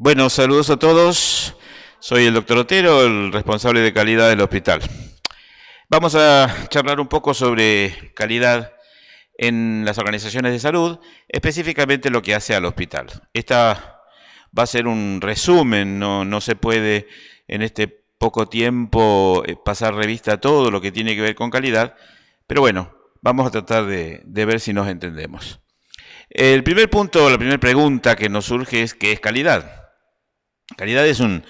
Bueno, saludos a todos. Soy el doctor Otero, el responsable de calidad del hospital. Vamos a charlar un poco sobre calidad en las organizaciones de salud, específicamente lo que hace al hospital. Esta va a ser un resumen, no se puede en este poco tiempo pasar revista a todo lo que tiene que ver con calidad, pero bueno, vamos a tratar de ver si nos entendemos. El primer punto, la primera pregunta que nos surge es ¿qué es calidad? Calidad es un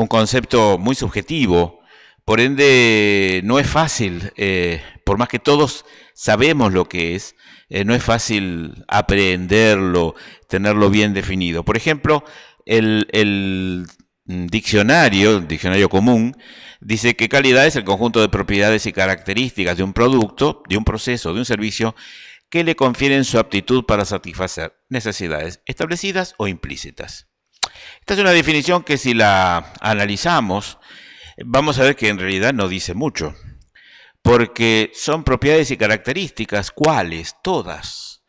concepto muy subjetivo, por ende no es fácil, por más que todos sabemos lo que es, no es fácil aprenderlo, tenerlo bien definido. Por ejemplo, el diccionario común, dice que calidad es el conjunto de propiedades y características de un producto, de un proceso, de un servicio que le confieren su aptitud para satisfacer necesidades establecidas o implícitas. Esta es una definición que si la analizamos, vamos a ver que en realidad no dice mucho, porque son propiedades y características, ¿cuáles? Todas,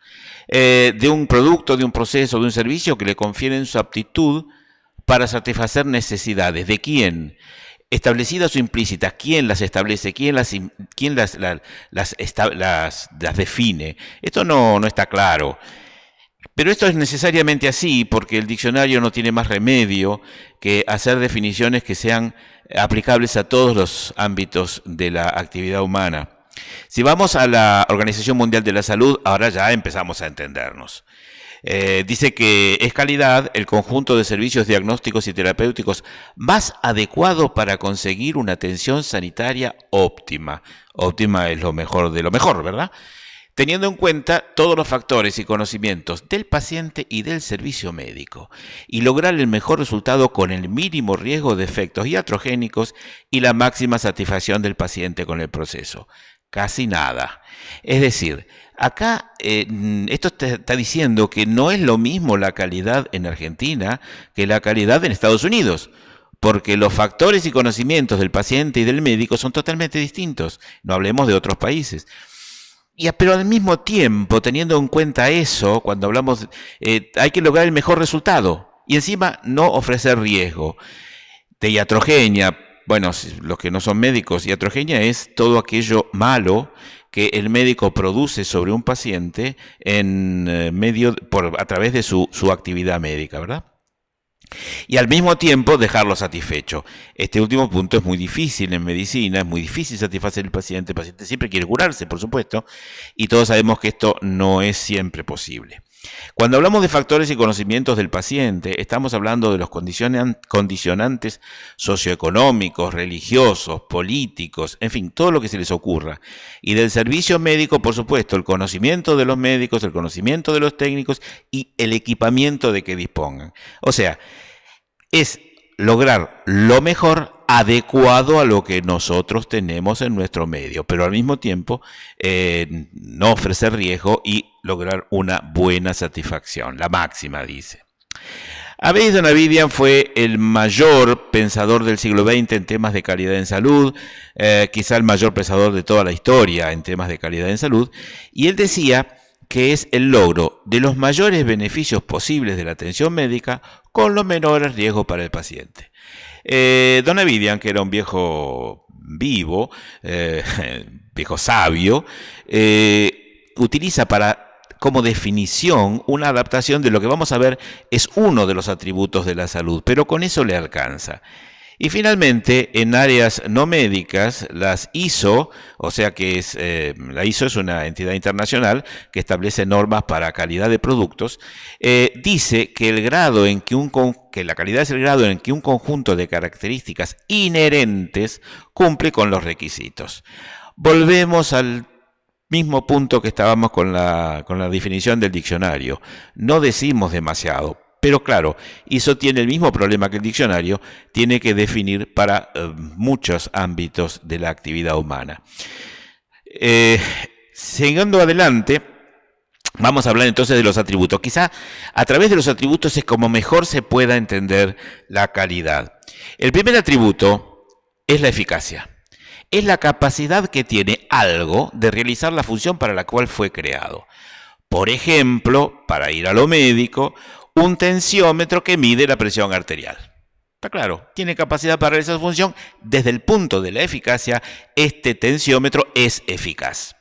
de un producto, de un proceso, de un servicio que le confieren su aptitud para satisfacer necesidades. ¿De quién? Establecidas o implícitas. ¿Quién las establece? ¿Quién las define? Esto no está claro. Pero esto es necesariamente así porque el diccionario no tiene más remedio que hacer definiciones que sean aplicables a todos los ámbitos de la actividad humana. Si vamos a la Organización Mundial de la Salud, ahora ya empezamos a entendernos. Dice que es calidad el conjunto de servicios diagnósticos y terapéuticos más adecuado para conseguir una atención sanitaria óptima. Óptima es lo mejor de lo mejor, ¿verdad? Teniendo en cuenta todos los factores y conocimientos del paciente y del servicio médico, y lograr el mejor resultado con el mínimo riesgo de efectos iatrogénicos y la máxima satisfacción del paciente con el proceso. Casi nada. Es decir, acá esto está diciendo que no es lo mismo la calidad en Argentina que la calidad en Estados Unidos, porque los factores y conocimientos del paciente y del médico son totalmente distintos. No hablemos de otros países. Pero al mismo tiempo, teniendo en cuenta eso, cuando hablamos, hay que lograr el mejor resultado y encima no ofrecer riesgo. De iatrogenia, bueno, los que no son médicos, iatrogenia es todo aquello malo que el médico produce sobre un paciente a través de su actividad médica, ¿verdad? Y al mismo tiempo dejarlo satisfecho. Este último punto es muy difícil en medicina, es muy difícil satisfacer al paciente. El paciente siempre quiere curarse, por supuesto, y todos sabemos que esto no es siempre posible. Cuando hablamos de factores y conocimientos del paciente, estamos hablando de los condicionantes socioeconómicos, religiosos, políticos, en fin, todo lo que se les ocurra. Y del servicio médico, por supuesto, el conocimiento de los médicos, el conocimiento de los técnicos y el equipamiento de que dispongan. O sea, es lograr lo mejor adecuado a lo que nosotros tenemos en nuestro medio, pero al mismo tiempo no ofrecer riesgo y lograr una buena satisfacción, la máxima, dice. Avedis Donavidian fue el mayor pensador del siglo XX en temas de calidad en salud, quizá el mayor pensador de toda la historia en temas de calidad en salud, y él decía que es el logro de los mayores beneficios posibles de la atención médica con los menores riesgos para el paciente. Donavidian, que era un viejo vivo, viejo sabio, utiliza como definición una adaptación de lo que vamos a ver es uno de los atributos de la salud, pero con eso le alcanza. Y finalmente, en áreas no médicas, las ISO, o sea que la ISO es una entidad internacional que establece normas para calidad de productos, dice que que la calidad es el grado en que un conjunto de características inherentes cumple con los requisitos. Volvemos al mismo punto que estábamos con la definición del diccionario. No decimos demasiado. Pero claro, ISO tiene el mismo problema que el diccionario, tiene que definir para muchos ámbitos de la actividad humana. Siguiendo adelante, vamos a hablar entonces de los atributos. Quizá a través de los atributos es como mejor se pueda entender la calidad. El primer atributo es la eficacia. Es la capacidad que tiene algo de realizar la función para la cual fue creado. Por ejemplo, para ir a lo médico, un tensiómetro que mide la presión arterial. Está claro, tiene capacidad para realizar su función. Desde el punto de la eficacia, este tensiómetro es eficaz.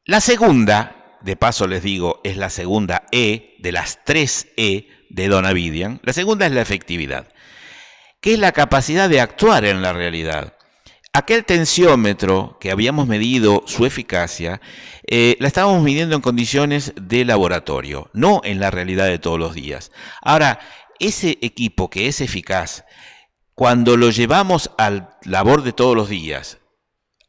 La segunda, de paso les digo, es la segunda E de las 3 E de Donavidian. La segunda es la efectividad, que es la capacidad de actuar en la realidad. Aquel tensiómetro que habíamos medido su eficacia, la estábamos midiendo en condiciones de laboratorio, no en la realidad de todos los días. Ahora, ese equipo que es eficaz, cuando lo llevamos al labor de todos los días,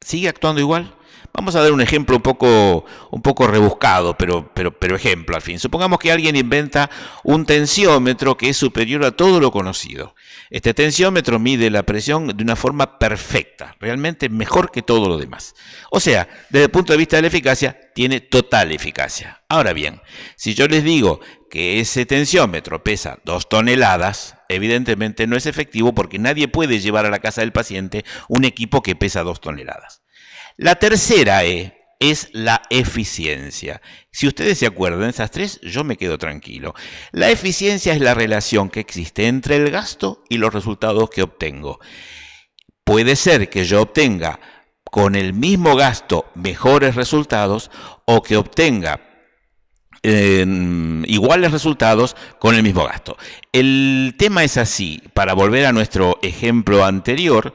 ¿sigue actuando igual? Vamos a dar un ejemplo un poco rebuscado, pero ejemplo al fin. Supongamos que alguien inventa un tensiómetro que es superior a todo lo conocido. Este tensiómetro mide la presión de una forma perfecta, realmente mejor que todo lo demás. O sea, desde el punto de vista de la eficacia, tiene total eficacia. Ahora bien, si yo les digo que ese tensiómetro pesa 2 toneladas, evidentemente no es efectivo porque nadie puede llevar a la casa del paciente un equipo que pesa 2 toneladas. La tercera E es la eficiencia. Si ustedes se acuerdan, esas 3, yo me quedo tranquilo. La eficiencia es la relación que existe entre el gasto y los resultados que obtengo. Puede ser que yo obtenga con el mismo gasto mejores resultados o que obtenga iguales resultados con el mismo gasto. El tema es así, para volver a nuestro ejemplo anterior.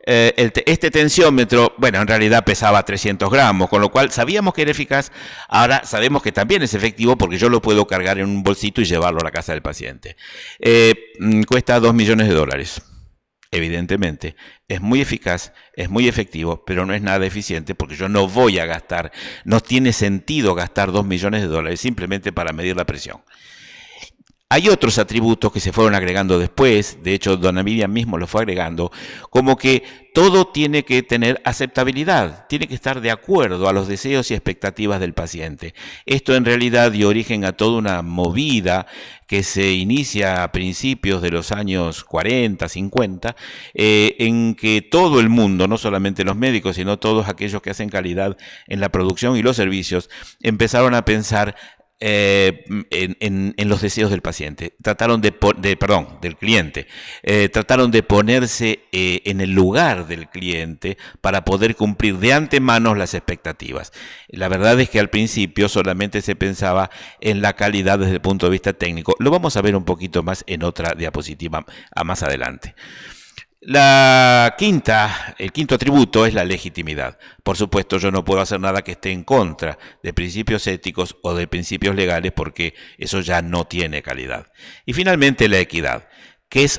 Este tensiómetro, bueno, en realidad pesaba 300 gramos, con lo cual sabíamos que era eficaz. Ahora sabemos que también es efectivo porque yo lo puedo cargar en un bolsito y llevarlo a la casa del paciente. Cuesta $2 millones. Evidentemente, es muy eficaz, es muy efectivo, pero no es nada eficiente porque yo no voy a gastar, no tiene sentido gastar $2 millones simplemente para medir la presión. Hay otros atributos que se fueron agregando después, de hecho Donavidian mismo lo fue agregando, como que todo tiene que tener aceptabilidad, tiene que estar de acuerdo a los deseos y expectativas del paciente. Esto en realidad dio origen a toda una movida que se inicia a principios de los años 40, 50, en que todo el mundo, no solamente los médicos, sino todos aquellos que hacen calidad en la producción y los servicios, empezaron a pensar en los deseos del paciente, del cliente, trataron de ponerse en el lugar del cliente para poder cumplir de antemano las expectativas. La verdad es que al principio solamente se pensaba en la calidad desde el punto de vista técnico. Lo vamos a ver un poquito más en otra diapositiva más adelante. El quinto atributo es la legitimidad. Por supuesto, yo no puedo hacer nada que esté en contra de principios éticos o de principios legales porque eso ya no tiene calidad. Y finalmente la equidad, que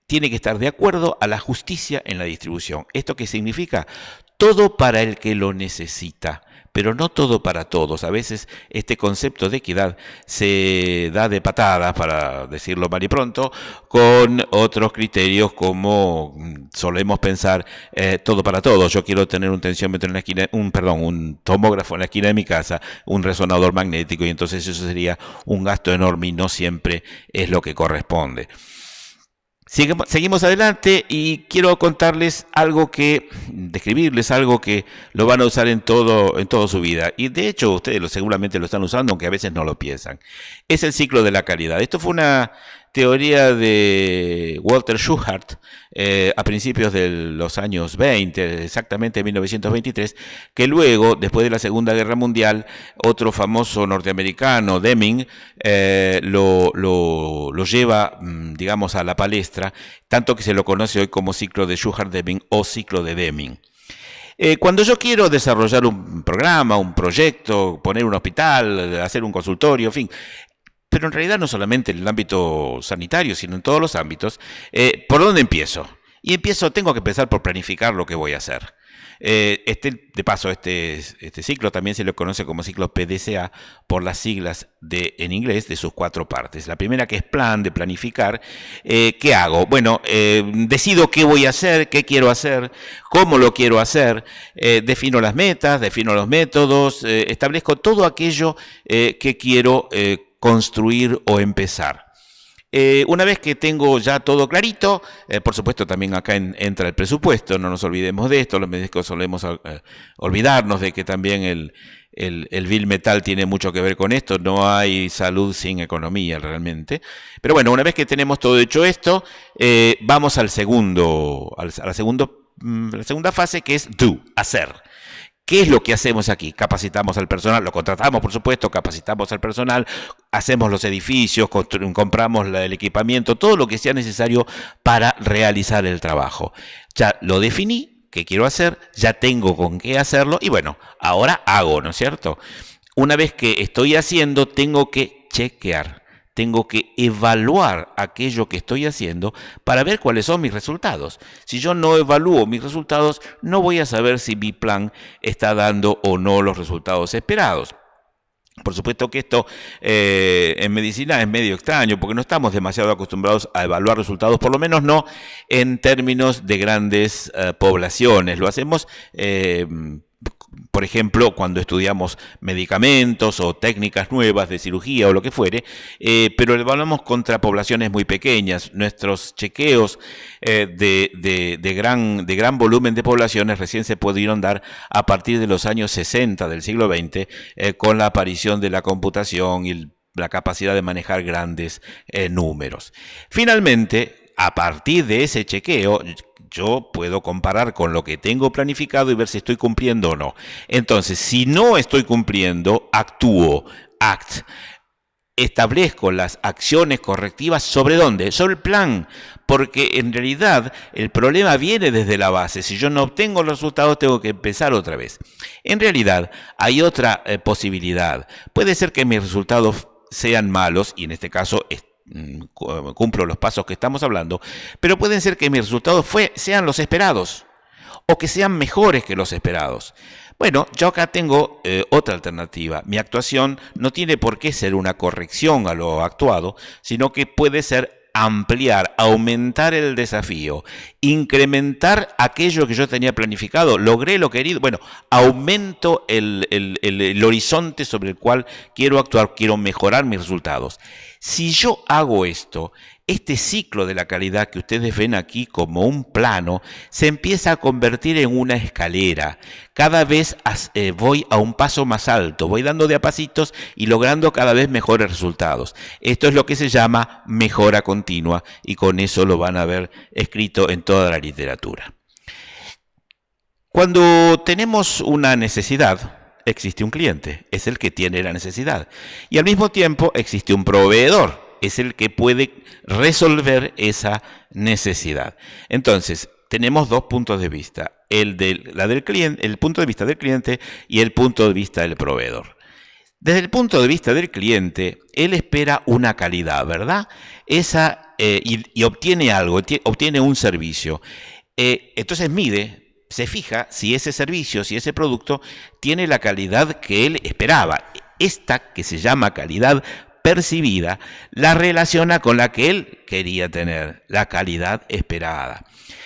tiene que estar de acuerdo a la justicia en la distribución. ¿Esto qué significa? Todo para el que lo necesita, pero no todo para todos. A veces este concepto de equidad se da de patadas, para decirlo mal y pronto, con otros criterios como solemos pensar todo para todos. Yo quiero tener un tensiómetro en la esquina, un tomógrafo en la esquina de mi casa, un resonador magnético, y entonces eso sería un gasto enorme y no siempre es lo que corresponde. Seguimos adelante y quiero describirles algo que lo van a usar en toda su vida. Y de hecho ustedes seguramente lo están usando, aunque a veces no lo piensan. Es el ciclo de la calidad. Esto fue una teoría de Walter Shewhart a principios de los años 20, exactamente en 1923, que luego, después de la Segunda Guerra Mundial, otro famoso norteamericano, Deming, lo lleva, digamos, a la palestra, tanto que se lo conoce hoy como ciclo de Shewhart-Deming o ciclo de Deming. Cuando yo quiero desarrollar un programa, un proyecto, poner un hospital, hacer un consultorio, en fin, pero en realidad no solamente en el ámbito sanitario, sino en todos los ámbitos, ¿por dónde empiezo? Tengo que empezar por planificar lo que voy a hacer. De paso, este ciclo también se lo conoce como ciclo PDCA por las siglas en inglés de sus 4 partes. La primera, que es plan, de planificar. ¿Qué hago? Bueno, decido qué voy a hacer, qué quiero hacer, cómo lo quiero hacer, defino las metas, defino los métodos, establezco todo aquello que quiero construir o empezar. Una vez que tengo ya todo clarito, por supuesto también acá entra el presupuesto, no nos olvidemos de esto. Los médicos solemos olvidarnos de que también el bill metal tiene mucho que ver con esto, no hay salud sin economía realmente. Pero bueno, una vez que tenemos todo hecho esto, vamos al segundo, a la segunda fase, que es do, hacer. ¿Qué es lo que hacemos aquí? Capacitamos al personal, lo contratamos por supuesto, capacitamos al personal, hacemos los edificios, compramos el equipamiento, todo lo que sea necesario para realizar el trabajo. Ya lo definí, qué quiero hacer, ya tengo con qué hacerlo y bueno, ahora hago, ¿no es cierto? Una vez que estoy haciendo, tengo que chequear. Tengo que evaluar aquello que estoy haciendo para ver cuáles son mis resultados. Si yo no evalúo mis resultados, no voy a saber si mi plan está dando o no los resultados esperados. Por supuesto que esto en medicina es medio extraño porque no estamos demasiado acostumbrados a evaluar resultados, por lo menos no en términos de grandes poblaciones. Lo hacemos por ejemplo, cuando estudiamos medicamentos o técnicas nuevas de cirugía o lo que fuere, pero lo evaluamos contra poblaciones muy pequeñas. Nuestros chequeos de gran volumen de poblaciones recién se pudieron dar a partir de los años 60 del siglo XX, con la aparición de la computación y la capacidad de manejar grandes números. Finalmente, a partir de ese chequeo, yo puedo comparar con lo que tengo planificado y ver si estoy cumpliendo o no. Entonces, si no estoy cumpliendo, actúo, act. Establezco las acciones correctivas ¿sobre dónde? Sobre el plan, porque en realidad el problema viene desde la base. Si yo no obtengo los resultados, tengo que empezar otra vez. En realidad, hay otra posibilidad. Puede ser que mis resultados sean malos, y en este caso cumplo los pasos que estamos hablando, pero pueden ser que mis resultados sean los esperados o que sean mejores que los esperados. Bueno, yo acá tengo otra alternativa. Mi actuación no tiene por qué ser una corrección a lo actuado, sino que puede ser ampliar, aumentar el desafío, incrementar aquello que yo tenía planificado, logré lo querido, bueno, aumento el horizonte sobre el cual quiero actuar, quiero mejorar mis resultados. Si yo hago esto, este ciclo de la calidad que ustedes ven aquí como un plano se empieza a convertir en una escalera. Cada vez voy a un paso más alto, voy dando de a pasitos y logrando cada vez mejores resultados. Esto es lo que se llama mejora continua y con eso lo van a ver escrito en toda la literatura. Cuando tenemos una necesidad, existe un cliente, es el que tiene la necesidad. Y al mismo tiempo existe un proveedor, es el que puede resolver esa necesidad. Entonces, tenemos dos puntos de vista, el punto de vista del cliente y el punto de vista del proveedor. Desde el punto de vista del cliente, él espera una calidad, ¿verdad? Y obtiene algo, obtiene un servicio. Entonces se fija si ese servicio, si ese producto tiene la calidad que él esperaba. Esta, que se llama calidad percibida, la relaciona con la que él quería tener, la calidad esperada.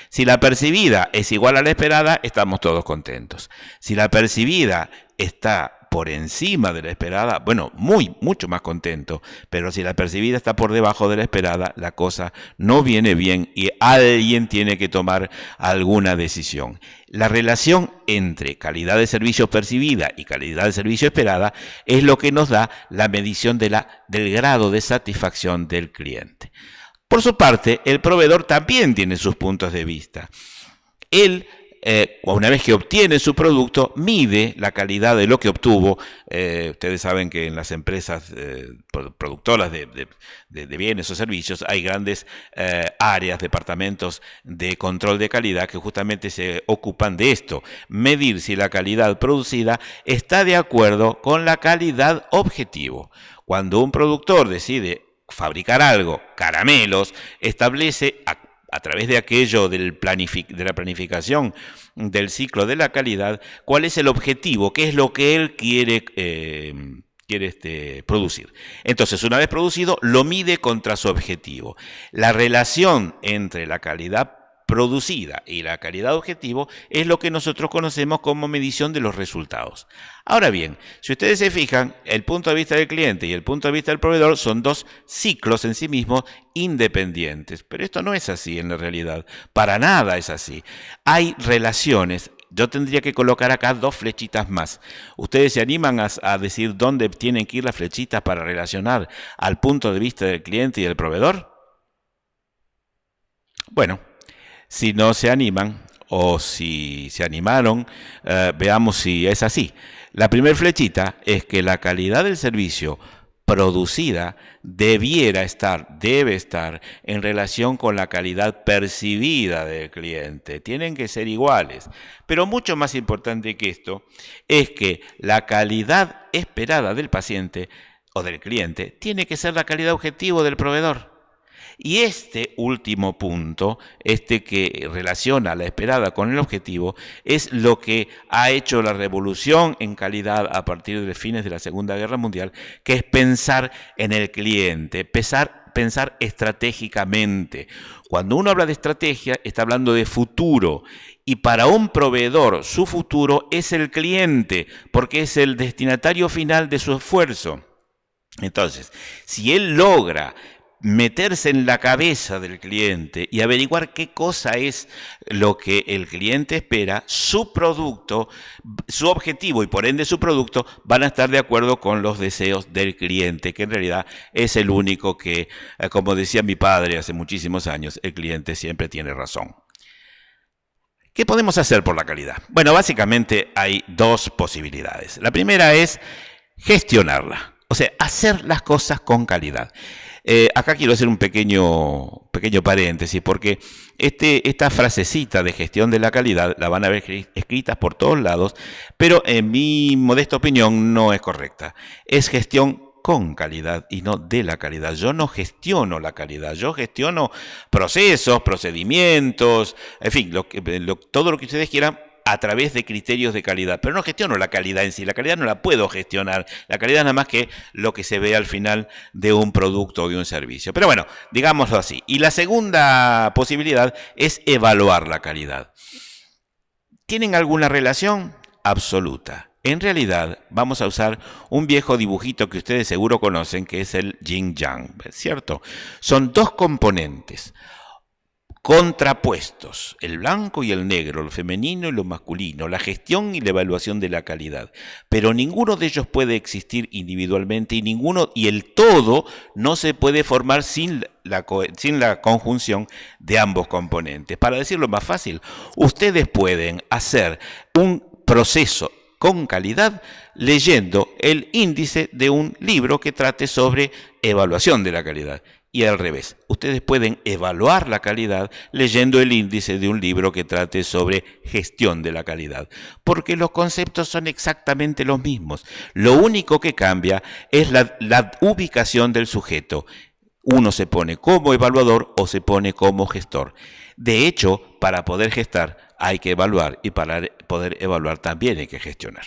Si la percibida es igual a la esperada, estamos todos contentos. Si la percibida está por encima de la esperada, bueno, mucho más contento, pero si la percibida está por debajo de la esperada, la cosa no viene bien y alguien tiene que tomar alguna decisión. La relación entre calidad de servicio percibida y calidad de servicio esperada es lo que nos da la medición del grado de satisfacción del cliente. Por su parte, el proveedor también tiene sus puntos de vista. Él, una vez que obtiene su producto, mide la calidad de lo que obtuvo. Ustedes saben que en las empresas productoras de bienes o servicios hay grandes áreas, departamentos de control de calidad que justamente se ocupan de esto, medir si la calidad producida está de acuerdo con la calidad objetivo. Cuando un productor decide fabricar algo, caramelos, establece a través de aquello de la planificación del ciclo de la calidad, cuál es el objetivo, qué es lo que él quiere producir. Entonces, una vez producido, lo mide contra su objetivo. La relación entre la calidad producida y la calidad objetivo es lo que nosotros conocemos como medición de los resultados. Ahora bien, si ustedes se fijan, el punto de vista del cliente y el punto de vista del proveedor son dos ciclos en sí mismos independientes, pero esto no es así en la realidad, para nada es así. Hay relaciones Yo tendría que colocar acá 2 flechitas más. ¿Ustedes se animan a decir dónde tienen que ir las flechitas para relacionar al punto de vista del cliente y del proveedor? Bueno, si no se animan o si se animaron, veamos si es así. La primera flechita es que la calidad del servicio producida debe estar en relación con la calidad percibida del cliente. Tienen que ser iguales. Pero mucho más importante que esto es que la calidad esperada del paciente o del cliente tiene que ser la calidad objetivo del proveedor. Y este último punto, este que relaciona la esperada con el objetivo, es lo que ha hecho la revolución en calidad a partir de fines de la Segunda Guerra Mundial, que es pensar en el cliente, pensar estratégicamente. Cuando uno habla de estrategia, está hablando de futuro. Y para un proveedor, su futuro es el cliente, porque es el destinatario final de su esfuerzo. Entonces, si él logra meterse en la cabeza del cliente y averiguar qué cosa es lo que el cliente espera, su producto, su objetivo y por ende su producto van a estar de acuerdo con los deseos del cliente, que en realidad es el único que, como decía mi padre hace muchísimos años, el cliente siempre tiene razón. ¿Qué podemos hacer por la calidad? Bueno, básicamente hay 2 posibilidades. La primera es gestionarla, o sea, hacer las cosas con calidad. Acá quiero hacer un pequeño paréntesis, porque esta frasecita de gestión de la calidad la van a ver escritas por todos lados, pero en mi modesta opinión no es correcta. Es gestión con calidad y no de la calidad. Yo no gestiono la calidad, yo gestiono procesos, procedimientos, en fin, todo lo que ustedes quieran, a través de criterios de calidad, pero no gestiono la calidad en sí, la calidad no la puedo gestionar, la calidad es nada más que lo que se ve al final de un producto o de un servicio. Pero bueno, digámoslo así. Y la segunda posibilidad es evaluar la calidad. ¿Tienen alguna relación? Absoluta. En realidad, vamos a usar un viejo dibujito que ustedes seguro conocen, que es el yin-yang, ¿cierto? Son 2 componentes contrapuestos, el blanco y el negro, lo femenino y lo masculino, la gestión y la evaluación de la calidad. Pero ninguno de ellos puede existir individualmente y el todo no se puede formar sin la conjunción de ambos componentes. Para decirlo más fácil, ustedes pueden hacer un proceso con calidad leyendo el índice de un libro que trate sobre evaluación de la calidad. Y al revés, ustedes pueden evaluar la calidad leyendo el índice de un libro que trate sobre gestión de la calidad, porque los conceptos son exactamente los mismos. Lo único que cambia es la ubicación del sujeto. Uno se pone como evaluador o se pone como gestor. De hecho, para poder gestar hay que evaluar y para poder evaluar también hay que gestionar.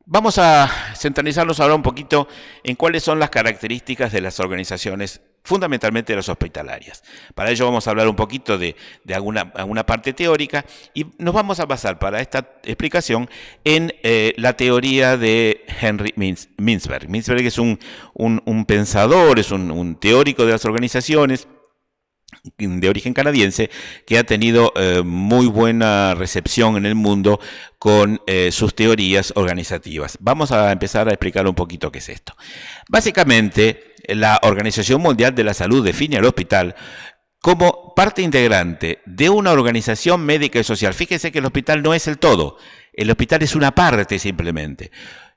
Vamos a centralizarnos ahora un poquito en cuáles son las características de las organizaciones, fundamentalmente las hospitalarias. Para ello vamos a hablar un poquito de alguna parte teórica y nos vamos a basar para esta explicación en la teoría de Henry Mintzberg. Mintzberg es un pensador, es un teórico de las organizaciones de origen canadiense que ha tenido muy buena recepción en el mundo con sus teorías organizativas. Vamos a empezar a explicar un poquito qué es esto. Básicamente, la Organización Mundial de la Salud define al hospital como parte integrante de una organización médica y social. Fíjense que el hospital no es el todo, el hospital es una parte simplemente.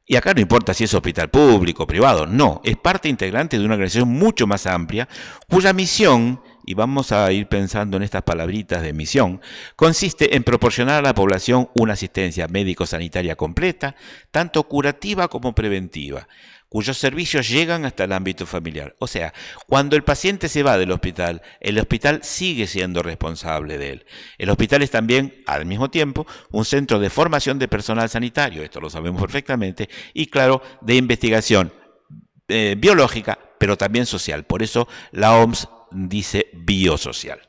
Y acá no importa si es hospital público o privado, no, es parte integrante de una organización mucho más amplia, cuya misión, y vamos a ir pensando en estas palabritas de misión, consiste en proporcionar a la población una asistencia médico-sanitaria completa, tanto curativa como preventiva, cuyos servicios llegan hasta el ámbito familiar. O sea, cuando el paciente se va del hospital, el hospital sigue siendo responsable de él. El hospital es también, al mismo tiempo, un centro de formación de personal sanitario, esto lo sabemos perfectamente, y claro, de investigación biológica, pero también social. Por eso la OMS dice biosocial.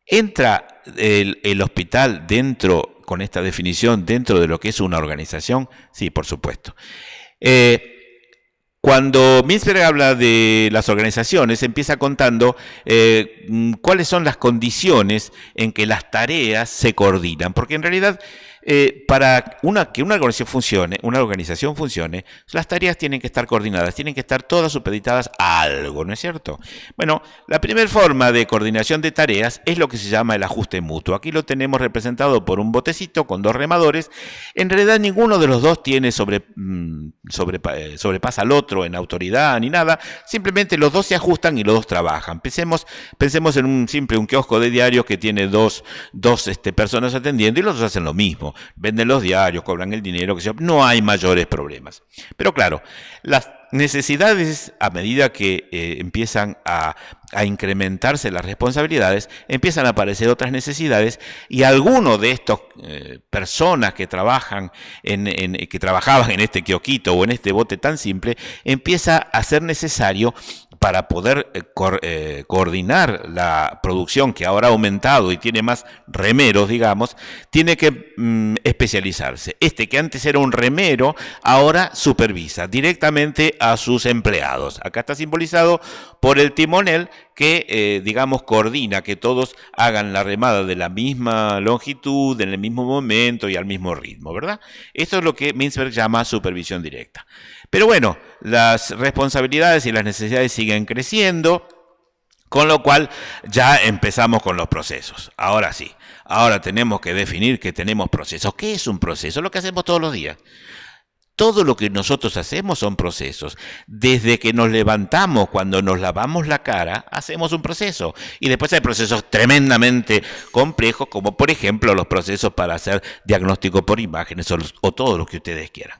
¿Entra el hospital dentro, con esta definición, dentro de lo que es una organización? Sí, por supuesto. Cuando Mintzberg habla de las organizaciones, empieza contando cuáles son las condiciones en que las tareas se coordinan, porque en realidad para que una organización funcione, las tareas tienen que estar coordinadas, tienen que estar todas supeditadas a algo, ¿no es cierto? Bueno, la primera forma de coordinación de tareas es lo que se llama el ajuste mutuo. Aquí lo tenemos representado por un botecito con dos remadores. En realidad ninguno de los dos sobrepasa al otro en autoridad ni nada, simplemente los dos se ajustan y los dos trabajan. Pensemos en un kiosco de diarios que tiene dos personas atendiendo y los dos hacen lo mismo. Venden los diarios, cobran el dinero, que sea, no hay mayores problemas. Pero claro, las necesidades, a medida que empiezan a incrementarse las responsabilidades, empiezan a aparecer otras necesidades y alguno de estos personas que trabajaban en este kiosquito o en este bote tan simple, empieza a ser necesario para poder coordinar la producción que ahora ha aumentado y tiene más remeros, digamos, tiene que especializarse. Este que antes era un remero, ahora supervisa directamente a sus empleados. Acá está simbolizado por el timonel que, digamos, coordina que todos hagan la remada de la misma longitud, en el mismo momento y al mismo ritmo, ¿verdad? Esto es lo que Mintzberg llama supervisión directa. Pero bueno, las responsabilidades y las necesidades siguen creciendo, con lo cual ya empezamos con los procesos. Ahora sí, ahora tenemos que definir que tenemos procesos. ¿Qué es un proceso? Lo que hacemos todos los días. Todo lo que nosotros hacemos son procesos. Desde que nos levantamos, cuando nos lavamos la cara, hacemos un proceso. Y después hay procesos tremendamente complejos, como por ejemplo los procesos para hacer diagnóstico por imágenes o todo lo que ustedes quieran.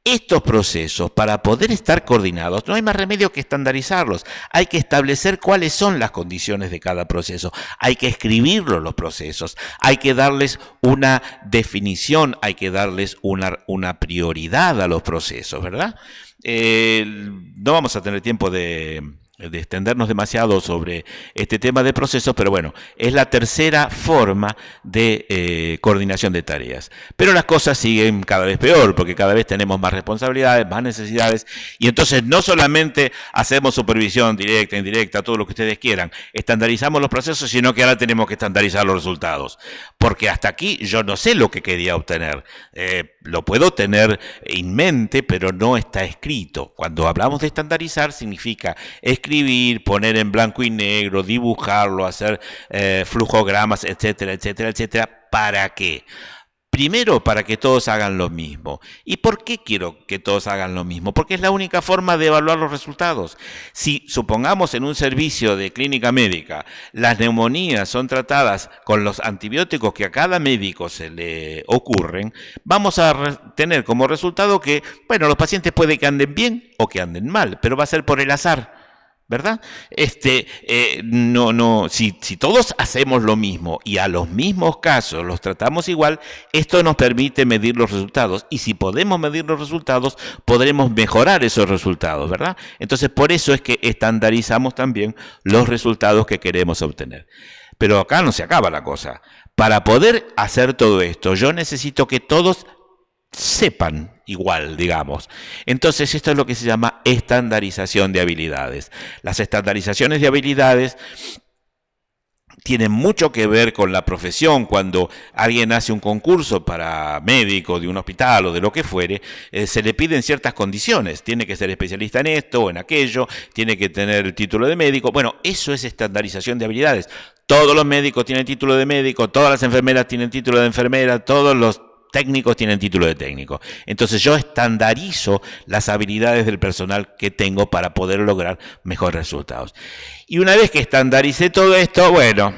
Estos procesos, para poder estar coordinados, no hay más remedio que estandarizarlos. Hay que establecer cuáles son las condiciones de cada proceso. Hay que escribirlos los procesos. Hay que darles una definición. Hay que darles una prioridad a los procesos, ¿verdad? No vamos a tener tiempo de extendernos demasiado sobre este tema de procesos, pero bueno, es la tercera forma de coordinación de tareas. Pero las cosas siguen cada vez peor, porque cada vez tenemos más responsabilidades, más necesidades, y entonces no solamente hacemos supervisión directa, indirecta, todo lo que ustedes quieran, estandarizamos los procesos, sino que ahora tenemos que estandarizar los resultados. Porque hasta aquí yo no sé lo que quería obtener. Lo puedo tener en mente, pero no está escrito. Cuando hablamos de estandarizar, significa escribir, poner en blanco y negro, dibujarlo, hacer flujogramas, etcétera, etcétera, etcétera. ¿Para qué? Primero, para que todos hagan lo mismo. ¿Y por qué quiero que todos hagan lo mismo? Porque es la única forma de evaluar los resultados. Si supongamos en un servicio de clínica médica, las neumonías son tratadas con los antibióticos que a cada médico se le ocurren, vamos a tener como resultado que, bueno, los pacientes puede que anden bien o que anden mal, pero va a ser por el azar. ¿Verdad? Si todos hacemos lo mismo y a los mismos casos los tratamos igual, esto nos permite medir los resultados. Y si podemos medir los resultados, podremos mejorar esos resultados, ¿verdad? Entonces, por eso es que estandarizamos también los resultados que queremos obtener. Pero acá no se acaba la cosa. Para poder hacer todo esto, yo necesito que todos sepan igual, digamos. Entonces, esto es lo que se llama estandarización de habilidades. Las estandarizaciones de habilidades tienen mucho que ver con la profesión. Cuando alguien hace un concurso para médico de un hospital o de lo que fuere, se le piden ciertas condiciones. Tiene que ser especialista en esto o en aquello, tiene que tener el título de médico. Bueno, eso es estandarización de habilidades. Todos los médicos tienen título de médico, todas las enfermeras tienen título de enfermera, todos los técnicos tienen título de técnico. Entonces yo estandarizo las habilidades del personal que tengo para poder lograr mejores resultados. Y una vez que estandaricé todo esto, bueno,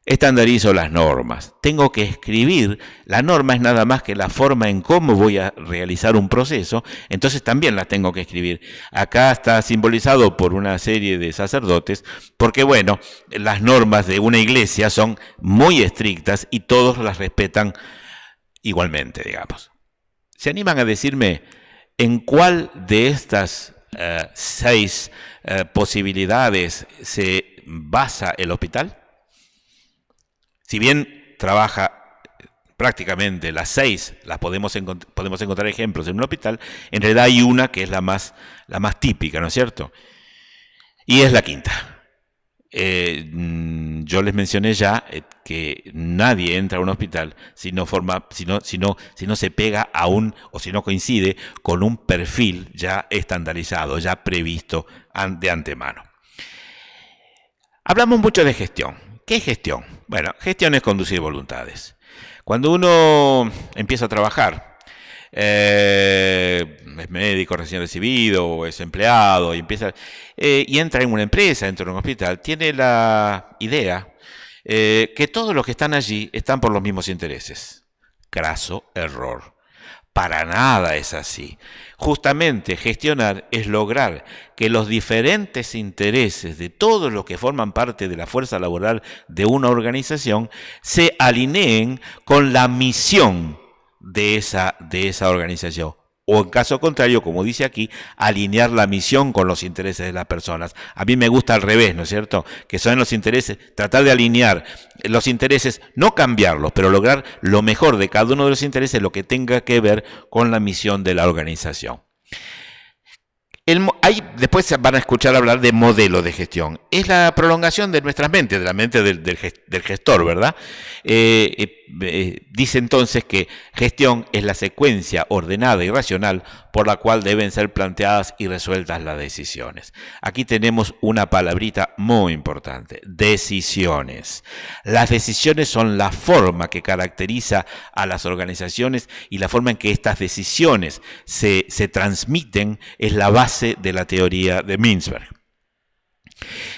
estandarizo las normas. Tengo que escribir. La norma es nada más que la forma en cómo voy a realizar un proceso, entonces también las tengo que escribir. Acá está simbolizado por una serie de sacerdotes, porque bueno, las normas de una iglesia son muy estrictas y todos las respetan igualmente, digamos. ¿Se animan a decirme en cuál de estas 6 posibilidades se basa el hospital? Si bien trabaja prácticamente las 6 las podemos encontrar ejemplos en un hospital, en realidad hay una que es la más típica, ¿no es cierto? Y es la quinta. Yo les mencioné ya que nadie entra a un hospital si no se pega a o si no coincide con un perfil ya estandarizado, ya previsto de antemano. Hablamos mucho de gestión. ¿Qué es gestión? Bueno, gestión es conducir voluntades. Cuando uno empieza a trabajar, es médico recién recibido o es empleado y entra en una empresa, entra en un hospital, tiene la idea que todos los que están allí están por los mismos intereses. Craso error. Para nada es así. Justamente gestionar es lograr que los diferentes intereses de todos los que forman parte de la fuerza laboral de una organización se alineen con la misión de esa organización. O en caso contrario, como dice aquí, alinear la misión con los intereses de las personas. A mí me gusta al revés, ¿no es cierto? Que son los intereses, tratar de alinear los intereses, no cambiarlos, pero lograr lo mejor de cada uno de los intereses, lo que tenga que ver con la misión de la organización. Después van a escuchar hablar de modelo de gestión. Es la prolongación de nuestras mentes, de la mente del gestor, ¿verdad? Dice entonces que gestión es la secuencia ordenada y racional por la cual deben ser planteadas y resueltas las decisiones. Aquí tenemos una palabrita muy importante: decisiones. Las decisiones son la forma que caracteriza a las organizaciones, y la forma en que estas decisiones se transmiten es la base de la teoría de Mintzberg.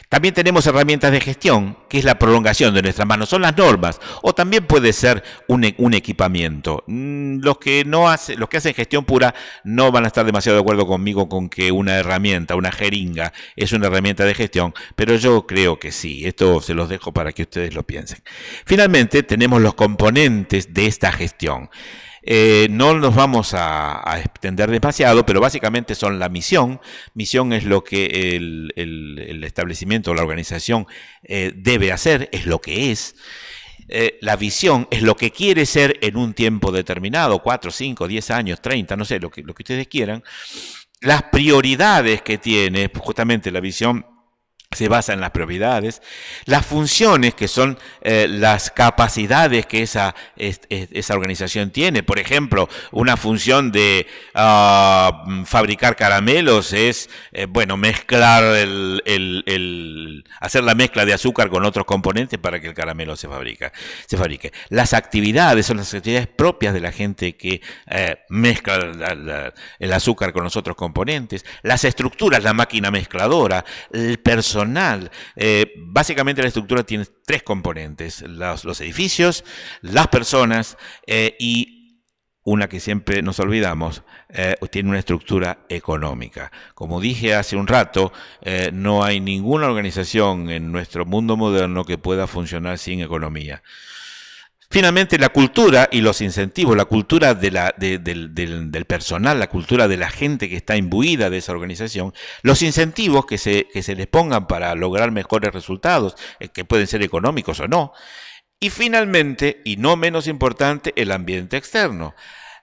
También tenemos herramientas de gestión, que es la prolongación de nuestras manos, son las normas, o también puede ser un equipamiento. Los que hacen gestión pura no van a estar demasiado de acuerdo conmigo con que una herramienta, una jeringa, es una herramienta de gestión, pero yo creo que sí. Esto se los dejo para que ustedes lo piensen. Finalmente, tenemos los componentes de esta gestión. No nos vamos a extender demasiado, pero básicamente son la misión. Misión es lo que el establecimiento o la organización debe hacer, es lo que es. La visión es lo que quiere ser en un tiempo determinado, 4, 5, 10 años, 30, no sé, lo que ustedes quieran. Las prioridades que tiene, pues justamente la visión se basa en las prioridades, las funciones, que son las capacidades que esa organización tiene. Por ejemplo, una función de fabricar caramelos es, mezclar hacer la mezcla de azúcar con otros componentes para que el caramelo se fabrique. Las actividades son las actividades propias de la gente que mezcla el azúcar con los otros componentes. Las estructuras, la máquina mezcladora, el personal. Básicamente la estructura tiene 3 componentes: los edificios, las personas y una que siempre nos olvidamos, tiene una estructura económica. Como dije hace un rato, no hay ninguna organización en nuestro mundo moderno que pueda funcionar sin economía. Finalmente, la cultura y los incentivos, la cultura del personal, la cultura de la gente que está imbuida de esa organización, los incentivos que se les pongan para lograr mejores resultados, que pueden ser económicos o no. Y finalmente, y no menos importante, el ambiente externo.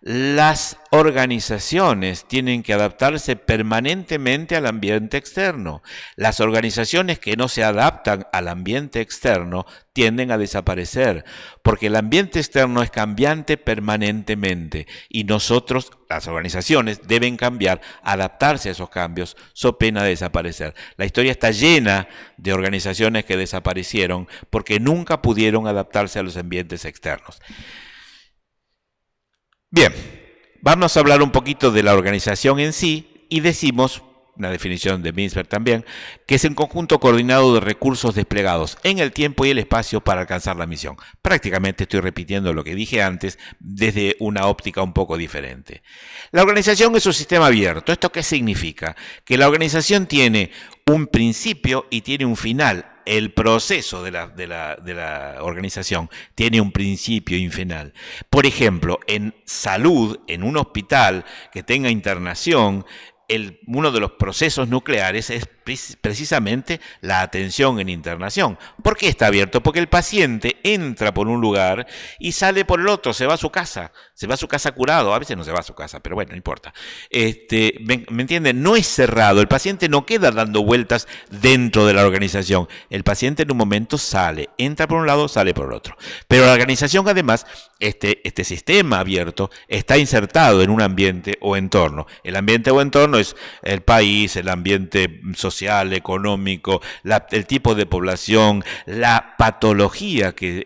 Las organizaciones tienen que adaptarse permanentemente al ambiente externo. Las organizaciones que no se adaptan al ambiente externo tienden a desaparecer, porque el ambiente externo es cambiante permanentemente y nosotros, las organizaciones, deben cambiar, adaptarse a esos cambios, so pena de desaparecer. La historia está llena de organizaciones que desaparecieron porque nunca pudieron adaptarse a los ambientes externos. Bien, vamos a hablar un poquito de la organización en sí y decimos, una definición de Mintzberg también, que es un conjunto coordinado de recursos desplegados en el tiempo y el espacio para alcanzar la misión. Prácticamente estoy repitiendo lo que dije antes desde una óptica un poco diferente. La organización es un sistema abierto. ¿Esto qué significa? Que la organización tiene un principio y tiene un final. El proceso de la organización tiene un principio y un final. Por ejemplo, en salud, en un hospital que tenga internación, uno de los procesos nucleares es precisamente la atención en internación. ¿Por qué está abierto? Porque el paciente entra por un lugar y sale por el otro, se va a su casa curado, a veces no se va a su casa, pero bueno, no importa. ¿Me entienden? No es cerrado, el paciente no queda dando vueltas dentro de la organización, el paciente en un momento sale, entra por un lado, sale por el otro. Pero la organización además, este sistema abierto está insertado en un ambiente o entorno. El ambiente o entorno es el país, el ambiente social, económico, el tipo de población, la patología que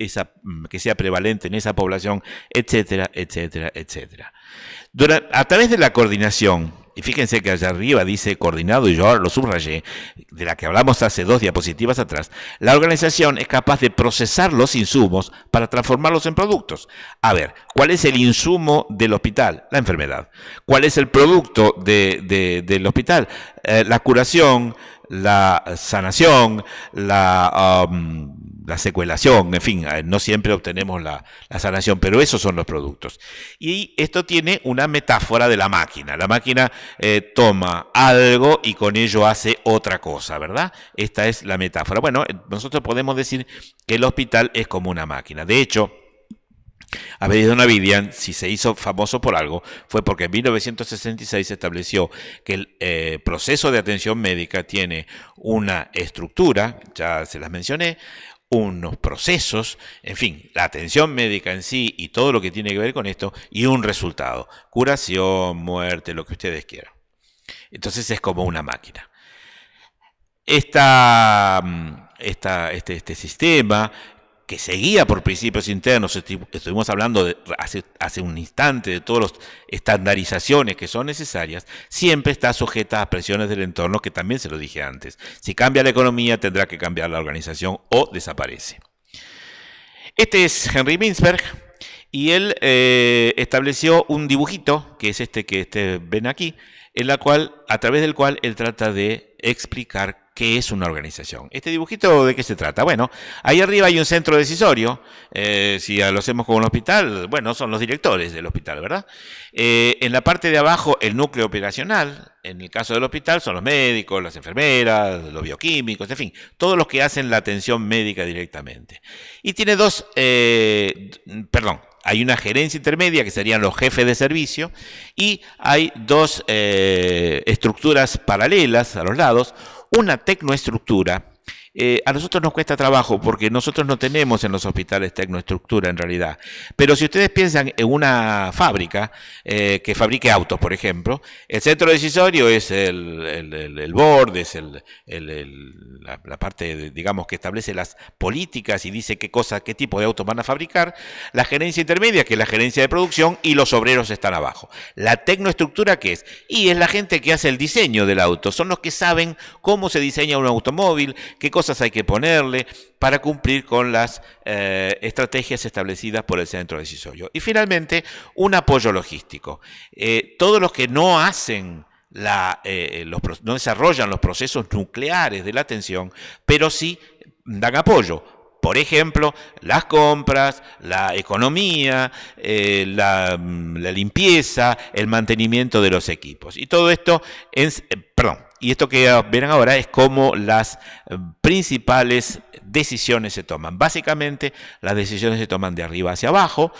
sea prevalente en esa población, etcétera, etcétera, etcétera. A través de la coordinación, y fíjense que allá arriba dice coordinado, y yo ahora lo subrayé, de la que hablamos hace 2 diapositivas atrás, la organización es capaz de procesar los insumos para transformarlos en productos. A ver, ¿cuál es el insumo del hospital? La enfermedad. ¿Cuál es el producto del hospital? La curación, la sanación, la secuelación, en fin, no siempre obtenemos la sanación, pero esos son los productos. Y esto tiene una metáfora de la máquina. La máquina toma algo y con ello hace otra cosa, ¿verdad? Esta es la metáfora. Bueno, nosotros podemos decir que el hospital es como una máquina. De hecho, Avedis Donavedian, si se hizo famoso por algo, fue porque en 1966 se estableció que el proceso de atención médica tiene una estructura, ya se las mencioné, unos procesos, en fin, la atención médica en sí y todo lo que tiene que ver con esto, y un resultado, curación, muerte, lo que ustedes quieran. Entonces es como una máquina. Este sistema que se guía por principios internos, estuvimos hablando hace un instante de todas las estandarizaciones que son necesarias, siempre está sujeta a presiones del entorno, que también se lo dije antes. Si cambia la economía, tendrá que cambiar la organización o desaparece. Este es Henry Mintzberg, y él estableció un dibujito, que es este que ven aquí, a través del cual él trata de explicar qué es una organización. ¿Este dibujito de qué se trata? Bueno, ahí arriba hay un centro decisorio. Si lo hacemos con un hospital, bueno, son los directores del hospital, ¿verdad? En la parte de abajo, el núcleo operacional. En el caso del hospital son los médicos, las enfermeras, los bioquímicos, en fin, todos los que hacen la atención médica directamente. Y tiene hay una gerencia intermedia, que serían los jefes de servicio, y hay 2 estructuras paralelas a los lados, una tecnoestructura. A nosotros nos cuesta trabajo porque nosotros no tenemos en los hospitales tecnoestructura en realidad. Pero si ustedes piensan en una fábrica que fabrique autos, por ejemplo, el centro decisorio es el board, es la parte, digamos, que establece las políticas y dice qué tipo de autos van a fabricar. La gerencia intermedia, que es la gerencia de producción, y los obreros están abajo. La tecnoestructura, ¿qué es? Y es la gente que hace el diseño del auto. Son los que saben cómo se diseña un automóvil, qué cosas hay que ponerle para cumplir con las estrategias establecidas por el centro decisorio. Y finalmente, un apoyo logístico. Todos los que no hacen no desarrollan los procesos nucleares de la atención, pero sí dan apoyo. Por ejemplo, las compras, la economía, la limpieza, el mantenimiento de los equipos. Y todo esto y esto que verán ahora es cómo las principales decisiones se toman. Básicamente, las decisiones se toman de arriba hacia abajo,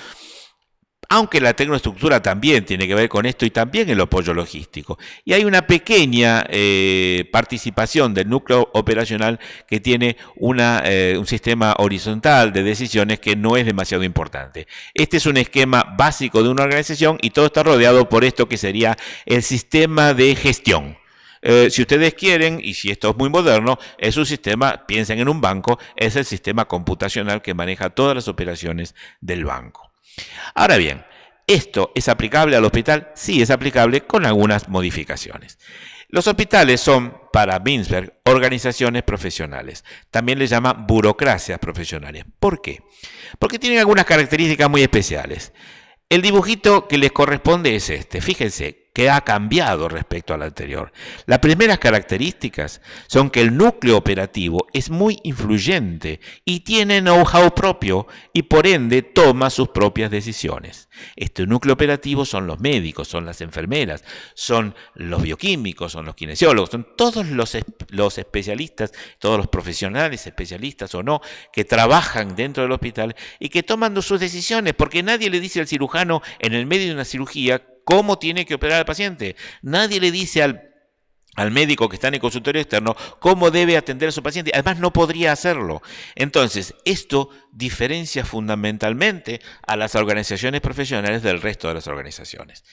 aunque la tecnoestructura también tiene que ver con esto, y también el apoyo logístico. Y hay una pequeña participación del núcleo operacional que tiene un sistema horizontal de decisiones que no es demasiado importante. Este es un esquema básico de una organización, y todo está rodeado por esto que sería el sistema de gestión. Si ustedes quieren, y si esto es muy moderno, es un sistema, piensen en un banco, es el sistema computacional que maneja todas las operaciones del banco. Ahora bien, ¿esto es aplicable al hospital? Sí, es aplicable con algunas modificaciones. Los hospitales son, para Mintzberg, organizaciones profesionales. También le llaman burocracias profesionales. ¿Por qué? Porque tienen algunas características muy especiales. El dibujito que les corresponde es este. Fíjense, que ha cambiado respecto al anterior. Las primeras características son que el núcleo operativo es muy influyente y tiene know-how propio y por ende toma sus propias decisiones. Este núcleo operativo son los médicos, son las enfermeras, son los bioquímicos, son los kinesiólogos, son todos los especialistas, todos los profesionales, especialistas o no, que trabajan dentro del hospital y que toman sus decisiones, porque nadie le dice al cirujano en el medio de una cirugía cómo tiene que operar al paciente. Nadie le dice al médico que está en el consultorio externo cómo debe atender a su paciente. Además, no podría hacerlo. Entonces, esto diferencia fundamentalmente a las organizaciones profesionales del resto de las organizaciones.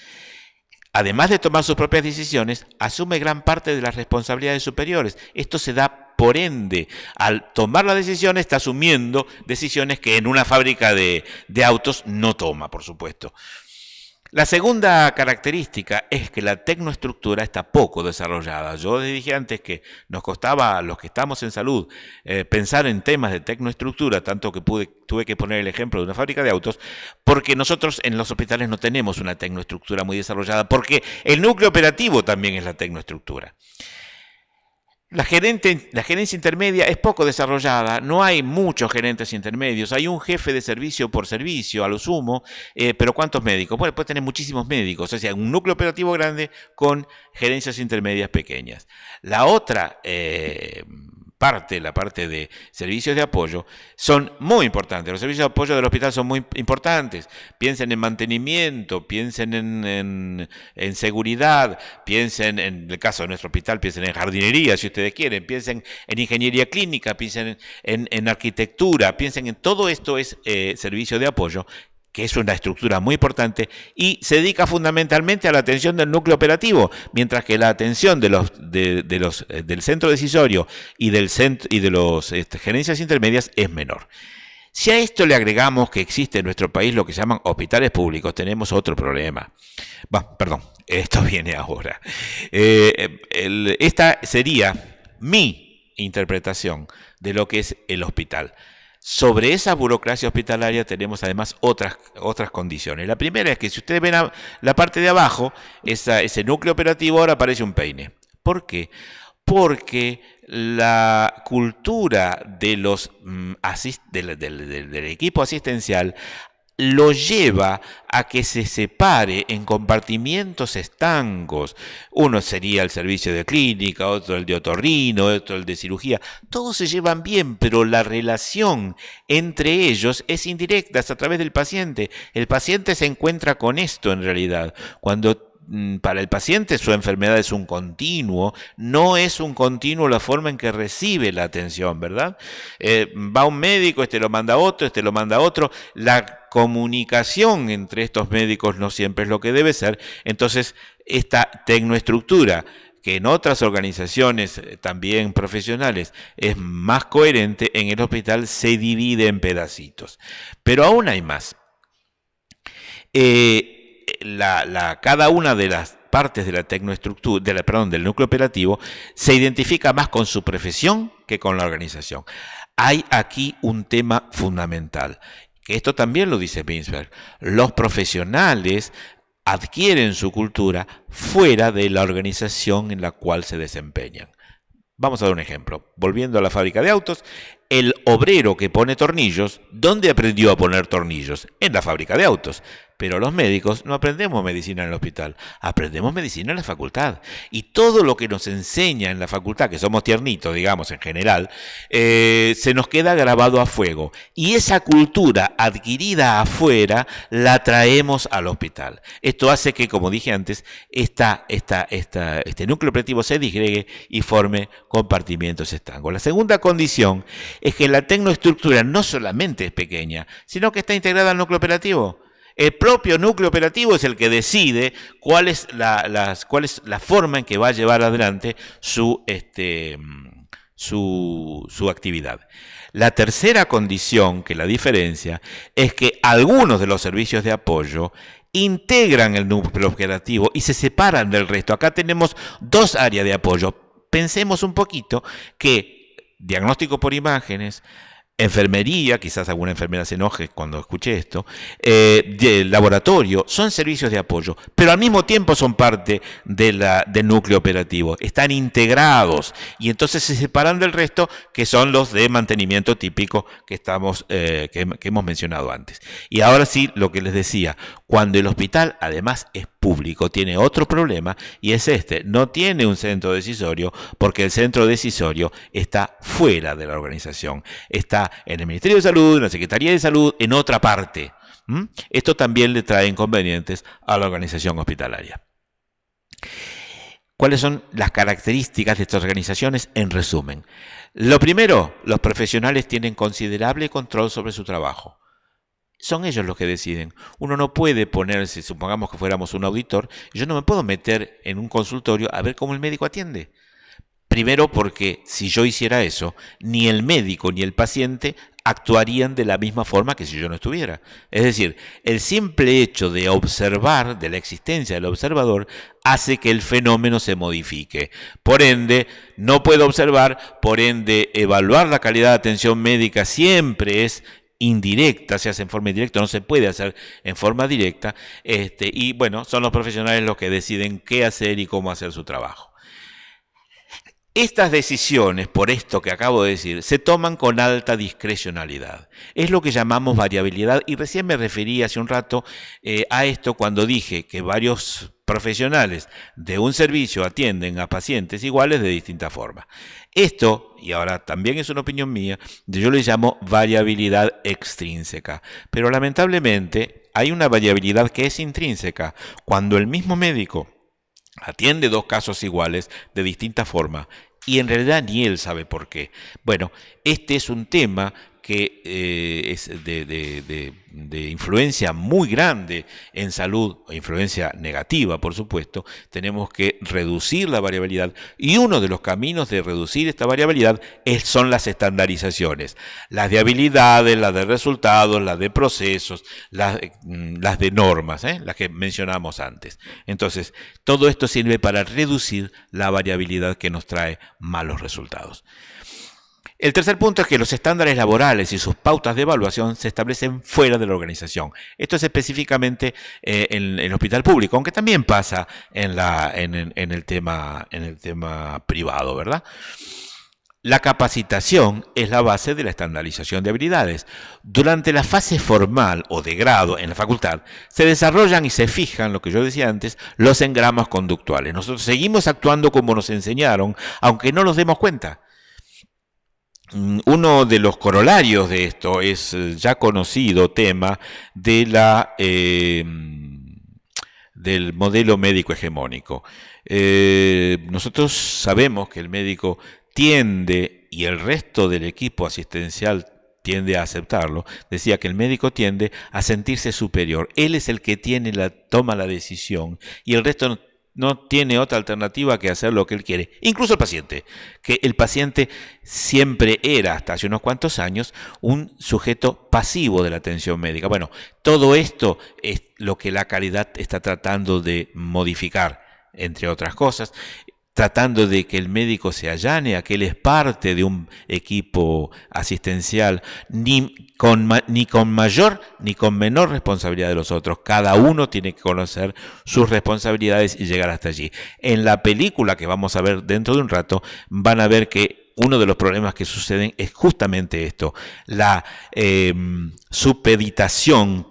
Además de tomar sus propias decisiones, asume gran parte de las responsabilidades superiores. Esto se da por ende. Al tomar la decisión, está asumiendo decisiones que en una fábrica de autos no toma, por supuesto. La segunda característica es que la tecnoestructura está poco desarrollada. Yo dije antes que nos costaba a los que estamos en salud pensar en temas de tecnoestructura, tanto que tuve que poner el ejemplo de una fábrica de autos, porque nosotros en los hospitales no tenemos una tecnoestructura muy desarrollada, porque el núcleo operativo también es la tecnoestructura. La gerencia intermedia es poco desarrollada, no hay muchos gerentes intermedios, hay un jefe de servicio por servicio, a lo sumo, pero ¿cuántos médicos? Bueno, puede tener muchísimos médicos, o sea, un núcleo operativo grande con gerencias intermedias pequeñas. La otra la parte de servicios de apoyo, son muy importantes. Los servicios de apoyo del hospital son muy importantes. Piensen en mantenimiento, piensen en seguridad, piensen en el caso de nuestro hospital, piensen en jardinería, si ustedes quieren, piensen en ingeniería clínica, piensen en arquitectura, piensen en todo esto es servicio de apoyo, que es una estructura muy importante y se dedica fundamentalmente a la atención del núcleo operativo, mientras que la atención del centro decisorio y de los gerencias intermedias es menor. Si a esto le agregamos que existe en nuestro país lo que se llaman hospitales públicos, tenemos otro problema. Esto viene ahora. Esta sería mi interpretación de lo que es el hospital. Sobre esa burocracia hospitalaria tenemos además otras condiciones. La primera es que si ustedes ven la parte de abajo, ese núcleo operativo ahora parece un peine. ¿Por qué? Porque la cultura del equipo asistencial lo lleva a que se separe en compartimientos estancos. Uno sería el servicio de clínica, otro el de otorrino, otro el de cirugía. Todos se llevan bien, pero la relación entre ellos es indirecta, es a través del paciente. El paciente se encuentra con esto en realidad. Cuando para el paciente su enfermedad es un continuo, no es un continuo la forma en que recibe la atención, ¿verdad? Va un médico, lo manda a otro, la comunicación entre estos médicos no siempre es lo que debe ser, entonces esta tecnoestructura que en otras organizaciones también profesionales es más coherente, en el hospital se divide en pedacitos. Pero aún hay más. Cada una de las partes de la tecnoestructura, del núcleo operativo, se identifica más con su profesión que con la organización. Hay aquí un tema fundamental, que esto también lo dice Binsberg. Los profesionales adquieren su cultura fuera de la organización en la cual se desempeñan. Vamos a dar un ejemplo. Volviendo a la fábrica de autos, el obrero que pone tornillos, ¿dónde aprendió a poner tornillos? En la fábrica de autos. Pero los médicos no aprendemos medicina en el hospital, aprendemos medicina en la facultad. Y todo lo que nos enseña en la facultad, que somos tiernitos, digamos, en general, se nos queda grabado a fuego. Y esa cultura adquirida afuera la traemos al hospital. Esto hace que, como dije antes, este núcleo operativo se disgregue y forme compartimientos estancos. La segunda condición es que la tecnoestructura no solamente es pequeña, sino que está integrada al núcleo operativo. El propio núcleo operativo es el que decide cuál es la forma en que va a llevar adelante su actividad. La tercera condición que la diferencia es que algunos de los servicios de apoyo integran el núcleo operativo y se separan del resto. Acá tenemos dos áreas de apoyo. Pensemos un poquito que diagnóstico por imágenes, enfermería, quizás alguna enfermera se enoje cuando escuche esto, de laboratorio, son servicios de apoyo, pero al mismo tiempo son parte del núcleo operativo, están integrados y entonces se separan del resto, que son los de mantenimiento típico que hemos mencionado antes. Y ahora sí, lo que les decía, cuando el hospital además es público, tiene otro problema y es este, no tiene un centro decisorio porque el centro decisorio está fuera de la organización, está en el Ministerio de Salud, en la Secretaría de Salud, en otra parte. Esto también le trae inconvenientes a la organización hospitalaria. ¿Cuáles son las características de estas organizaciones? En resumen, lo primero, los profesionales tienen considerable control sobre su trabajo. Son ellos los que deciden. Uno no puede ponerse, supongamos que fuéramos un auditor, yo no me puedo meter en un consultorio a ver cómo el médico atiende. Primero porque si yo hiciera eso, ni el médico ni el paciente actuarían de la misma forma que si yo no estuviera. Es decir, el simple hecho de observar, de la existencia del observador, hace que el fenómeno se modifique. Por ende, no puedo observar, por ende, evaluar la calidad de atención médica siempre es indirecta, se hace en forma indirecta, no se puede hacer en forma directa, y bueno, son los profesionales los que deciden qué hacer y cómo hacer su trabajo. Estas decisiones, por esto que acabo de decir, se toman con alta discrecionalidad. Es lo que llamamos variabilidad y recién me referí hace un rato a esto cuando dije que varios profesionales de un servicio atienden a pacientes iguales de distinta forma. Esto, y ahora también es una opinión mía, yo le llamo variabilidad extrínseca, pero lamentablemente hay una variabilidad que es intrínseca. Cuando el mismo médico atiende dos casos iguales de distinta forma y en realidad ni él sabe por qué. Bueno, este es un tema que es de influencia muy grande en salud, influencia negativa, por supuesto. Tenemos que reducir la variabilidad y uno de los caminos de reducir esta variabilidad son las estandarizaciones, las de habilidades, las de resultados, las de procesos, las de normas, las que mencionamos antes. Entonces, todo esto sirve para reducir la variabilidad que nos trae malos resultados. El tercer punto es que los estándares laborales y sus pautas de evaluación se establecen fuera de la organización. Esto es específicamente en el hospital público, aunque también pasa en el tema privado, ¿verdad? La capacitación es la base de la estandarización de habilidades. Durante la fase formal o de grado en la facultad, se desarrollan y se fijan, lo que yo decía antes, los engramas conductuales. Nosotros seguimos actuando como nos enseñaron, aunque no nos demos cuenta. Uno de los corolarios de esto es ya conocido tema de del modelo médico hegemónico. Nosotros sabemos que el médico tiende, y el resto del equipo asistencial tiende a aceptarlo, decía que el médico tiende a sentirse superior. Él es el que toma la decisión y el resto no tiene otra alternativa que hacer lo que él quiere. Incluso el paciente, que el paciente siempre era, hasta hace unos cuantos años, un sujeto pasivo de la atención médica. Bueno, todo esto es lo que la calidad está tratando de modificar, entre otras cosas, tratando de que el médico se allane a que él es parte de un equipo asistencial, ni con mayor ni con menor responsabilidad de los otros. Cada uno tiene que conocer sus responsabilidades y llegar hasta allí. En la película que vamos a ver dentro de un rato, van a ver que uno de los problemas que suceden es justamente esto, la supeditación,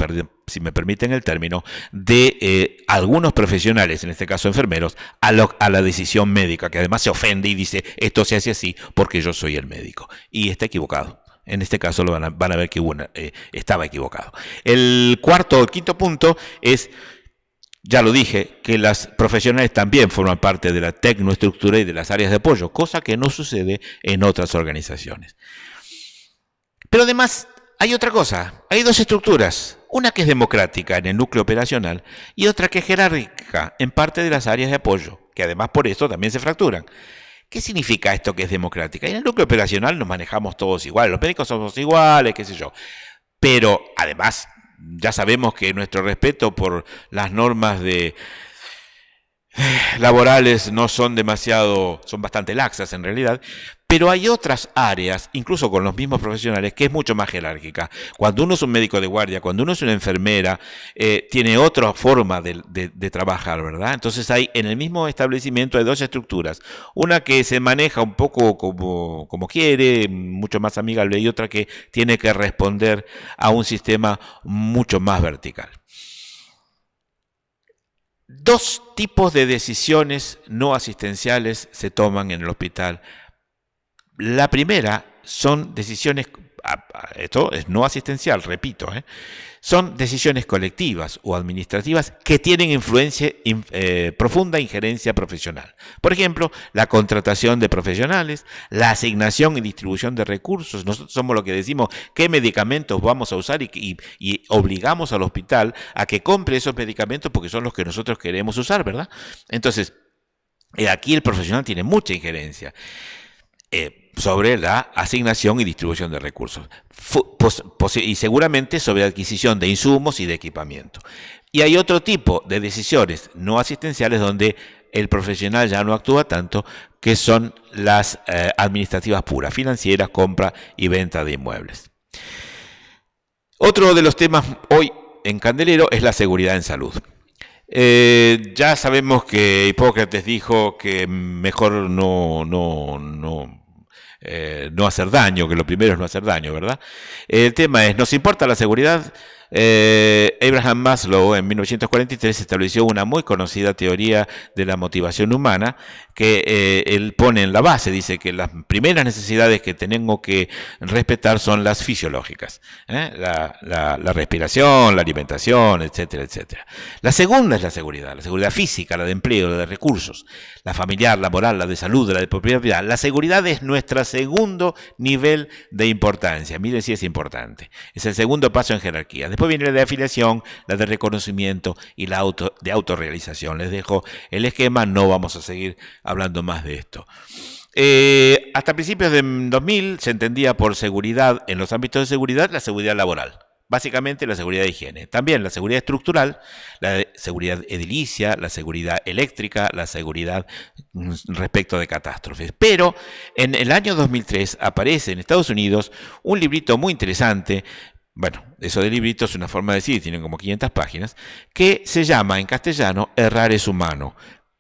si me permiten el término, de algunos profesionales, en este caso enfermeros, a la decisión médica, que además se ofende y dice, esto se hace así porque yo soy el médico. Y está equivocado. En este caso van a ver que estaba equivocado. El quinto punto es, ya lo dije, que las profesionales también forman parte de la tecnoestructura y de las áreas de apoyo, cosa que no sucede en otras organizaciones. Pero además hay otra cosa, hay dos estructuras, una que es democrática en el núcleo operacional y otra que es jerárquica en parte de las áreas de apoyo, que además por esto también se fracturan. ¿Qué significa esto que es democrática? En el núcleo operacional nos manejamos todos iguales, los médicos somos iguales, qué sé yo, pero además ya sabemos que nuestro respeto por las normas de laborales no son demasiado, son bastante laxas en realidad, pero hay otras áreas, incluso con los mismos profesionales, que es mucho más jerárquica. Cuando uno es un médico de guardia, cuando uno es una enfermera, tiene otra forma de trabajar, ¿verdad? Entonces hay, en el mismo establecimiento hay dos estructuras. Una que se maneja un poco como quiere, mucho más amigable, y otra que tiene que responder a un sistema mucho más vertical. Dos tipos de decisiones no asistenciales se toman en el hospital. La primera son decisiones, esto es no asistencial, repito, son decisiones colectivas o administrativas que tienen influencia, profunda injerencia profesional. Por ejemplo, la contratación de profesionales, la asignación y distribución de recursos. Nosotros somos lo que decimos qué medicamentos vamos a usar y obligamos al hospital a que compre esos medicamentos porque son los que nosotros queremos usar, ¿verdad? Entonces, aquí el profesional tiene mucha injerencia sobre la asignación y distribución de recursos y seguramente sobre la adquisición de insumos y de equipamiento. Y hay otro tipo de decisiones no asistenciales donde el profesional ya no actúa tanto, que son las administrativas puras, financieras, compra y venta de inmuebles. Otro de los temas hoy en candelero es la seguridad en salud. Ya sabemos que Hipócrates dijo que mejor no hacer daño, que lo primero es no hacer daño, ¿verdad? El tema es, ¿nos importa la seguridad? Abraham Maslow en 1943 estableció una muy conocida teoría de la motivación humana que él pone en la base, dice que las primeras necesidades que tenemos que respetar son las fisiológicas, la respiración, la alimentación, etcétera, etcétera. La segunda es la seguridad física, la de empleo, la de recursos, la familiar, la moral, la de salud, la de propiedad. La seguridad es nuestro segundo nivel de importancia. Miren si es importante. Es el segundo paso en jerarquía. Después viene la de afiliación, la de reconocimiento y la de autorrealización. Les dejo el esquema, no vamos a seguir hablando más de esto. Hasta principios de 2000 se entendía por seguridad, en los ámbitos de seguridad, la seguridad laboral. Básicamente la seguridad de higiene. También la seguridad estructural, la seguridad edilicia, la seguridad eléctrica, la seguridad respecto de catástrofes. Pero en el año 2003 aparece en Estados Unidos un librito muy interesante. Bueno, eso de librito es una forma de decir, tienen como 500 páginas, que se llama en castellano Errar es humano,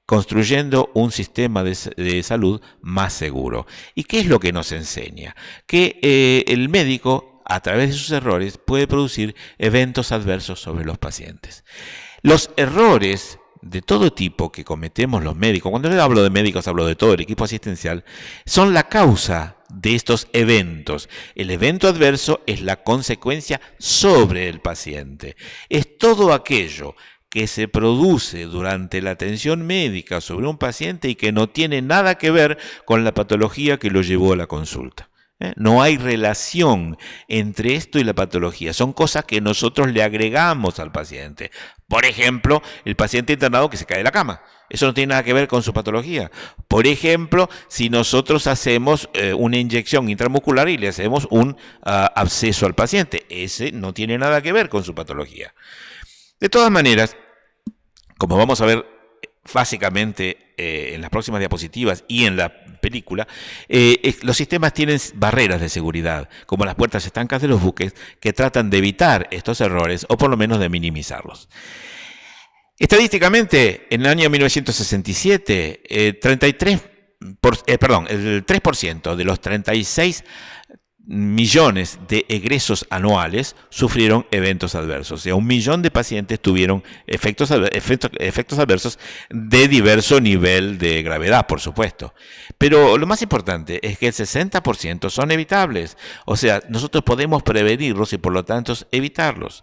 construyendo un sistema de salud más seguro. ¿Y qué es lo que nos enseña? Que el médico, a través de sus errores, puede producir eventos adversos sobre los pacientes. Los errores de todo tipo que cometemos los médicos, cuando yo hablo de médicos hablo de todo el equipo asistencial, son la causa de estos eventos. El evento adverso es la consecuencia sobre el paciente. Es todo aquello que se produce durante la atención médica sobre un paciente y que no tiene nada que ver con la patología que lo llevó a la consulta. No hay relación entre esto y la patología. Son cosas que nosotros le agregamos al paciente. Por ejemplo, el paciente internado que se cae de la cama. Eso no tiene nada que ver con su patología. Por ejemplo, si nosotros hacemos una inyección intramuscular y le hacemos un absceso al paciente. Ese no tiene nada que ver con su patología. De todas maneras, como vamos a ver básicamente en las próximas diapositivas y en la película, los sistemas tienen barreras de seguridad, como las puertas estancas de los buques, que tratan de evitar estos errores o por lo menos de minimizarlos. Estadísticamente, en el año 1967, el 3% de los 36 millones de egresos anuales sufrieron eventos adversos. O sea, 1 millón de pacientes tuvieron efectos adversos de diverso nivel de gravedad, por supuesto. Pero lo más importante es que el 60% son evitables. O sea, nosotros podemos prevenirlos y por lo tanto evitarlos.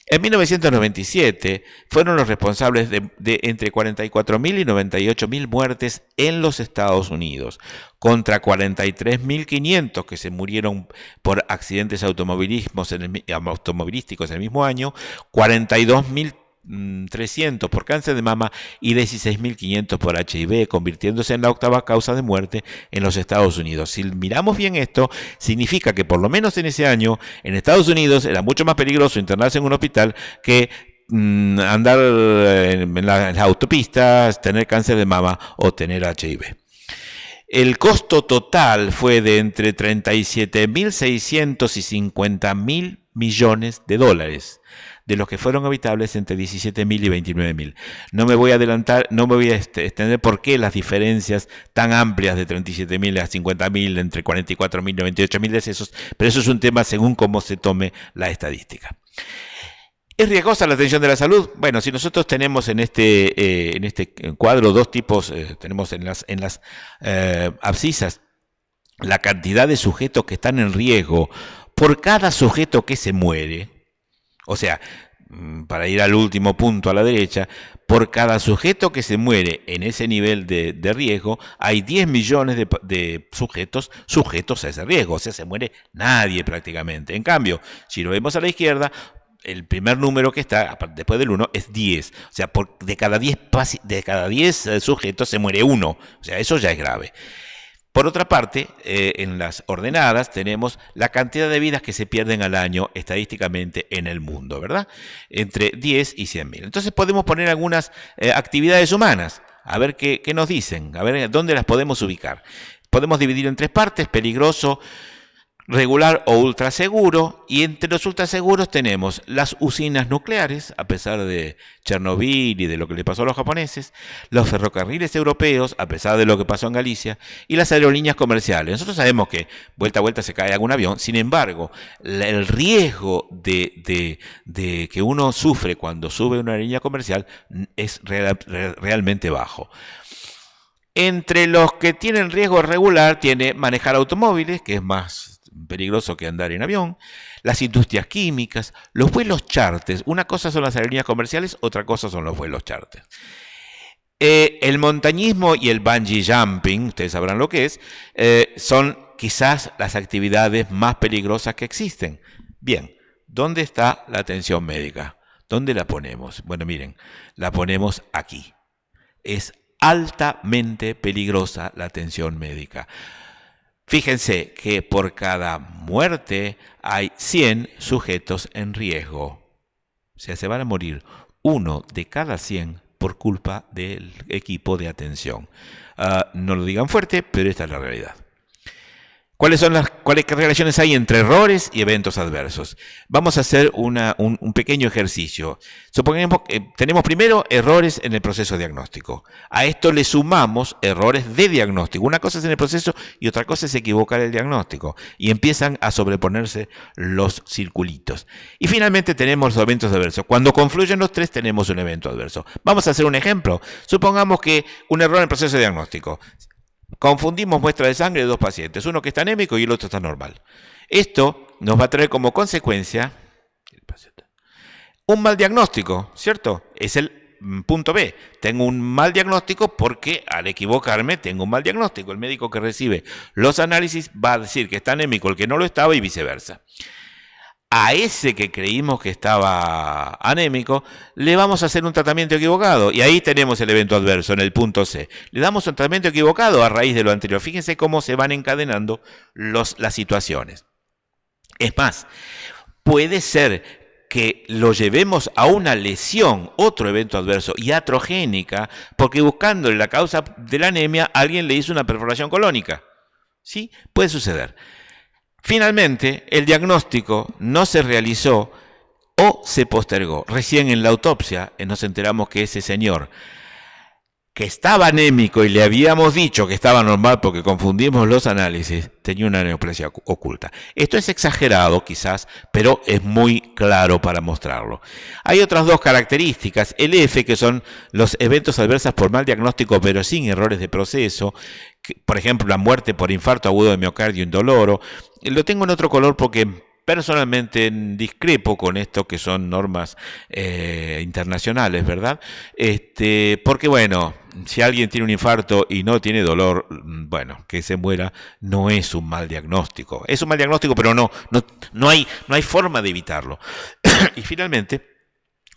En 1997 fueron los responsables de entre 44.000 y 98.000 muertes en los Estados Unidos, contra 43.500 que se murieron por accidentes automovilísticos en el mismo año, 42.300 por cáncer de mama y 16.500 por HIV, convirtiéndose en la octava causa de muerte en los Estados Unidos. Si miramos bien esto, significa que por lo menos en ese año en Estados Unidos era mucho más peligroso internarse en un hospital que andar en las autopistas, tener cáncer de mama o tener HIV. El costo total fue de entre 37.600 y 50.000 millones de dólares, de los que fueron habitables entre 17.000 y 29.000. No me voy a adelantar, no me voy a extender por qué las diferencias tan amplias de 37.000 a 50.000, entre 44.000 y 98.000 decesos, pero eso es un tema según cómo se tome la estadística. ¿Es riesgosa la atención de la salud? Bueno, si nosotros tenemos en este cuadro dos tipos, tenemos en las abscisas la cantidad de sujetos que están en riesgo por cada sujeto que se muere, o sea, para ir al último punto a la derecha, por cada sujeto que se muere en ese nivel de riesgo, hay 10 millones de sujetos a ese riesgo, o sea, se muere nadie prácticamente. En cambio, si lo vemos a la izquierda, el primer número que está después del 1 es 10. O sea, de cada 10 sujetos se muere uno. O sea, eso ya es grave. Por otra parte, en las ordenadas tenemos la cantidad de vidas que se pierden al año estadísticamente en el mundo, ¿verdad? Entre 10 y 100.000. Entonces podemos poner algunas actividades humanas, a ver qué nos dicen, a ver dónde las podemos ubicar. Podemos dividir en tres partes: peligroso, regular o ultraseguro, y entre los ultraseguros tenemos las usinas nucleares, a pesar de Chernobyl y de lo que le pasó a los japoneses, los ferrocarriles europeos, a pesar de lo que pasó en Galicia, y las aerolíneas comerciales. Nosotros sabemos que vuelta a vuelta se cae algún avión, sin embargo, el riesgo de que uno sufre cuando sube una aerolínea comercial es realmente bajo. Entre los que tienen riesgo regular tiene manejar automóviles, que es más peligroso que andar en avión, las industrias químicas, los vuelos charters. Una cosa son las aerolíneas comerciales, otra cosa son los vuelos charters. El montañismo y el bungee jumping, ustedes sabrán lo que es, son quizás las actividades más peligrosas que existen. Bien, ¿dónde está la atención médica? ¿Dónde la ponemos? Bueno, miren, la ponemos aquí. Es altamente peligrosa la atención médica. Fíjense que por cada muerte hay 100 sujetos en riesgo. O sea, se van a morir 1 de cada 100 por culpa del equipo de atención. No lo digan fuerte, pero esta es la realidad. ¿Cuáles relaciones hay entre errores y eventos adversos? Vamos a hacer un pequeño ejercicio. Supongamos que tenemos primero errores en el proceso diagnóstico. A esto le sumamos errores de diagnóstico. Una cosa es en el proceso y otra cosa es equivocar el diagnóstico. Y empiezan a sobreponerse los circulitos. Y finalmente tenemos los eventos adversos. Cuando confluyen los tres tenemos un evento adverso. Vamos a hacer un ejemplo. Supongamos que un error en el proceso diagnóstico. Confundimos muestra de sangre de dos pacientes, uno que está anémico y el otro está normal. Esto nos va a traer como consecuencia un mal diagnóstico, ¿cierto? Es el punto B. Tengo un mal diagnóstico porque al equivocarme tengo un mal diagnóstico. El médico que recibe los análisis va a decir que está anémico el que no lo estaba y viceversa. A ese que creímos que estaba anémico, le vamos a hacer un tratamiento equivocado. Y ahí tenemos el evento adverso en el punto C. Le damos un tratamiento equivocado a raíz de lo anterior. Fíjense cómo se van encadenando las situaciones. Es más, puede ser que lo llevemos a una lesión, otro evento adverso, iatrogénica, porque buscándole la causa de la anemia, alguien le hizo una perforación colónica. ¿Sí? Puede suceder. Finalmente, el diagnóstico no se realizó o se postergó. Recién en la autopsia nos enteramos que ese señor que estaba anémico y le habíamos dicho que estaba normal porque confundimos los análisis, tenía una neoplasia oculta. Esto es exagerado quizás, pero es muy claro para mostrarlo. Hay otras dos características, el F, que son los eventos adversos por mal diagnóstico pero sin errores de proceso, por ejemplo, la muerte por infarto agudo de miocardio indoloro. Lo tengo en otro color porque personalmente discrepo con esto que son normas internacionales, ¿verdad? Porque bueno, si alguien tiene un infarto y no tiene dolor, bueno, que se muera no es un mal diagnóstico. Es un mal diagnóstico, pero no hay forma de evitarlo. Y finalmente,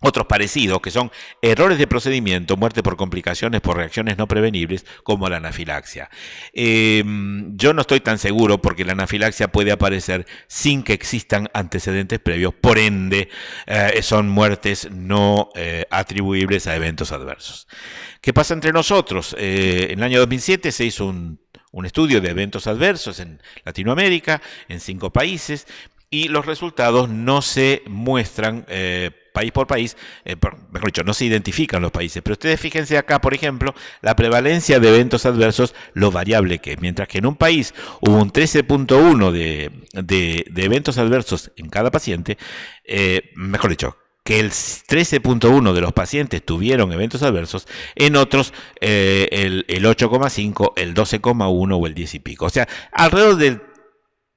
Otros parecidos, que son errores de procedimiento, muerte por complicaciones por reacciones no prevenibles, como la anafilaxia. Yo no estoy tan seguro porque la anafilaxia puede aparecer sin que existan antecedentes previos, por ende son muertes no atribuibles a eventos adversos. ¿Qué pasa entre nosotros? En el año 2007 se hizo un estudio de eventos adversos en Latinoamérica, en 5 países, y los resultados no se muestran país por país, mejor dicho, no se identifican los países, pero ustedes fíjense acá, por ejemplo, la prevalencia de eventos adversos, lo variable que es, mientras que en un país hubo un 13.1 de eventos adversos en cada paciente, mejor dicho, que el 13.1 de los pacientes tuvieron eventos adversos, en otros el 8,5, el 12,1 o el 10 y pico. O sea, alrededor del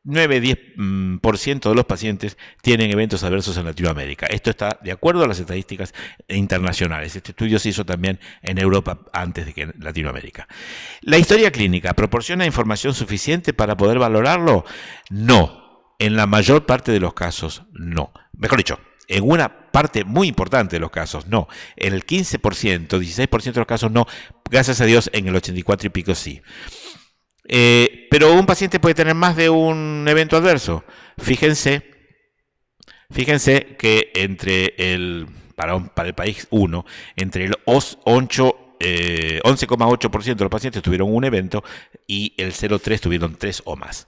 9-10% de los pacientes tienen eventos adversos en Latinoamérica. Esto está de acuerdo a las estadísticas internacionales. Este estudio se hizo también en Europa antes de que en Latinoamérica. ¿La historia clínica proporciona información suficiente para poder valorarlo? No. En la mayor parte de los casos, no. Mejor dicho, en una parte muy importante de los casos, no. En el 15%, 16% de los casos, no. Gracias a Dios, en el 84 y pico sí. Pero un paciente puede tener más de un evento adverso. Fíjense que para el país 1, entre el 11,8% de los pacientes tuvieron un evento y el 0,3 tuvieron 3 o más.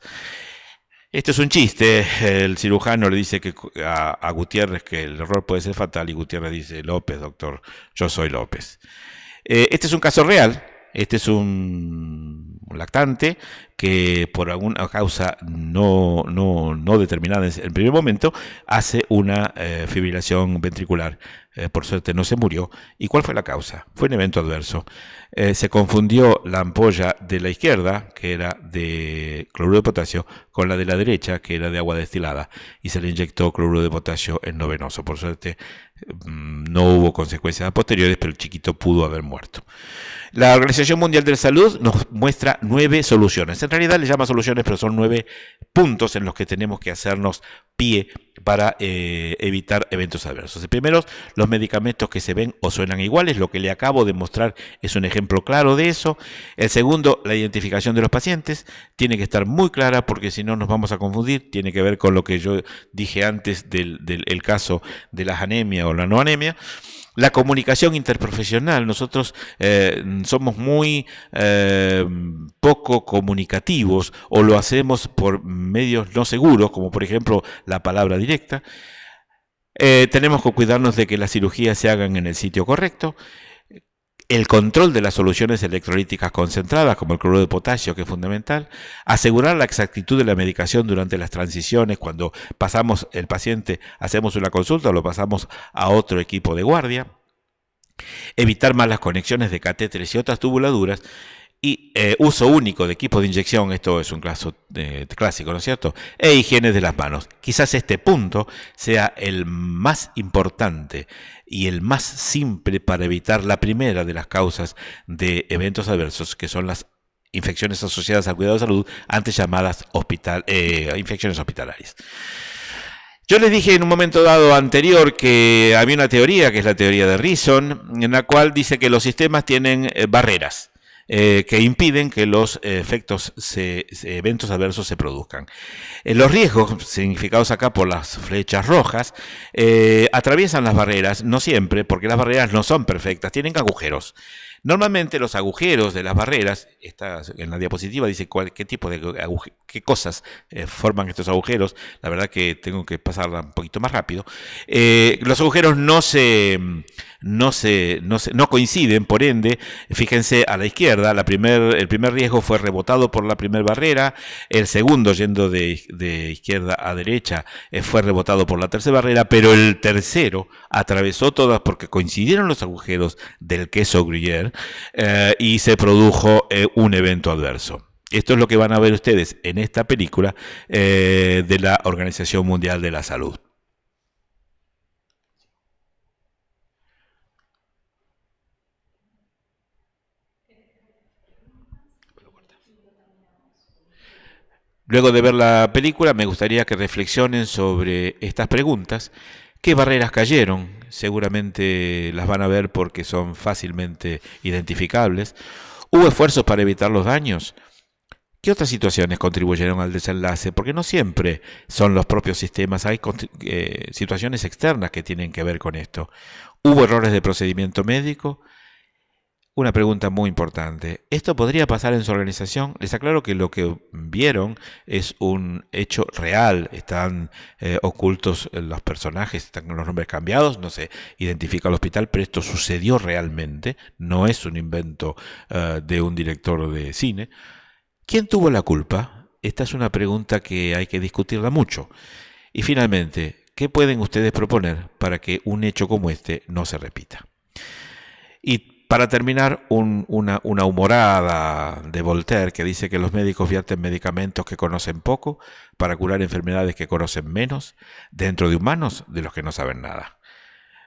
Esto es un chiste. El cirujano le dice a Gutiérrez que el error puede ser fatal y Gutiérrez dice: López, doctor, yo soy López. Este es un caso real. Este es un lactante que por alguna causa no determinada en el primer momento hace una fibrilación ventricular. Por suerte no se murió. ¿Y cuál fue la causa? Fue un evento adverso. Se confundió la ampolla de la izquierda, que era de cloruro de potasio, con la de la derecha, que era de agua destilada, y se le inyectó cloruro de potasio endovenoso. Por suerte no hubo consecuencias posteriores, pero el chiquito pudo haber muerto. La Organización Mundial de la Salud nos muestra 9 soluciones. En realidad le llama soluciones, pero son 9 puntos en los que tenemos que hacernos pie para evitar eventos adversos. El primero, los medicamentos que se ven o suenan iguales. Lo que le acabo de mostrar es un ejemplo claro de eso. El segundo, la identificación de los pacientes. Tiene que estar muy clara porque si no nos vamos a confundir. Tiene que ver con lo que yo dije antes del caso de la anemia o la no anemia. La comunicación interprofesional. Nosotros somos muy poco comunicativos o lo hacemos por medios no seguros, como por ejemplo la palabra directa. Tenemos que cuidarnos de que las cirugías se hagan en el sitio correcto. El control de las soluciones electrolíticas concentradas, como el cloruro de potasio, que es fundamental. Asegurar la exactitud de la medicación durante las transiciones. Cuando pasamos el paciente, hacemos una consulta o lo pasamos a otro equipo de guardia. Evitar malas conexiones de catéteres y otras tubuladuras. Y uso único de equipos de inyección, esto es un clásico, ¿no es cierto? E higiene de las manos. Quizás este punto sea el más importante y el más simple para evitar la primera de las causas de eventos adversos, que son las infecciones asociadas al cuidado de salud, antes llamadas infecciones hospitalarias. Yo les dije en un momento dado anterior que había una teoría, que es la teoría de Reason, en la cual dice que los sistemas tienen barreras que impiden que los eventos adversos se produzcan. Los riesgos, significados acá por las flechas rojas, atraviesan las barreras, no siempre, porque las barreras no son perfectas, tienen agujeros. Normalmente los agujeros de las barreras, en la diapositiva dice qué tipo de qué cosas forman estos agujeros. La verdad que tengo que pasarla un poquito más rápido. Los agujeros no coinciden, por ende, fíjense a la izquierda, el primer riesgo fue rebotado por la primera barrera, el segundo, yendo de izquierda a derecha, fue rebotado por la tercera barrera, pero el tercero atravesó todas porque coincidieron los agujeros del queso Gruyère y se produjo un evento adverso. Esto es lo que van a ver ustedes en esta película de la Organización Mundial de la Salud. Luego de ver la película, me gustaría que reflexionen sobre estas preguntas ¿Qué barreras cayeron? Seguramente las van a ver porque son fácilmente identificables. ¿Hubo esfuerzos para evitar los daños? ¿Qué otras situaciones contribuyeron al desenlace? Porque no siempre son los propios sistemas, hay situaciones externas que tienen que ver con esto. ¿Hubo errores de procedimiento médico? Una pregunta muy importante. ¿Esto podría pasar en su organización? Les aclaro que lo que vieron es un hecho real. Están ocultos los personajes, están con los nombres cambiados, no se identifica el hospital, pero esto sucedió realmente. No es un invento de un director de cine. ¿Quién tuvo la culpa? Esta es una pregunta que hay que discutirla mucho. Y finalmente, ¿qué pueden ustedes proponer para que un hecho como este no se repita? Y para terminar, una humorada de Voltaire que dice que los médicos vierten medicamentos que conocen poco para curar enfermedades que conocen menos dentro de humanos de los que no saben nada.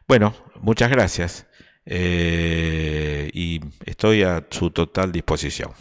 Bueno, muchas gracias y estoy a su total disposición.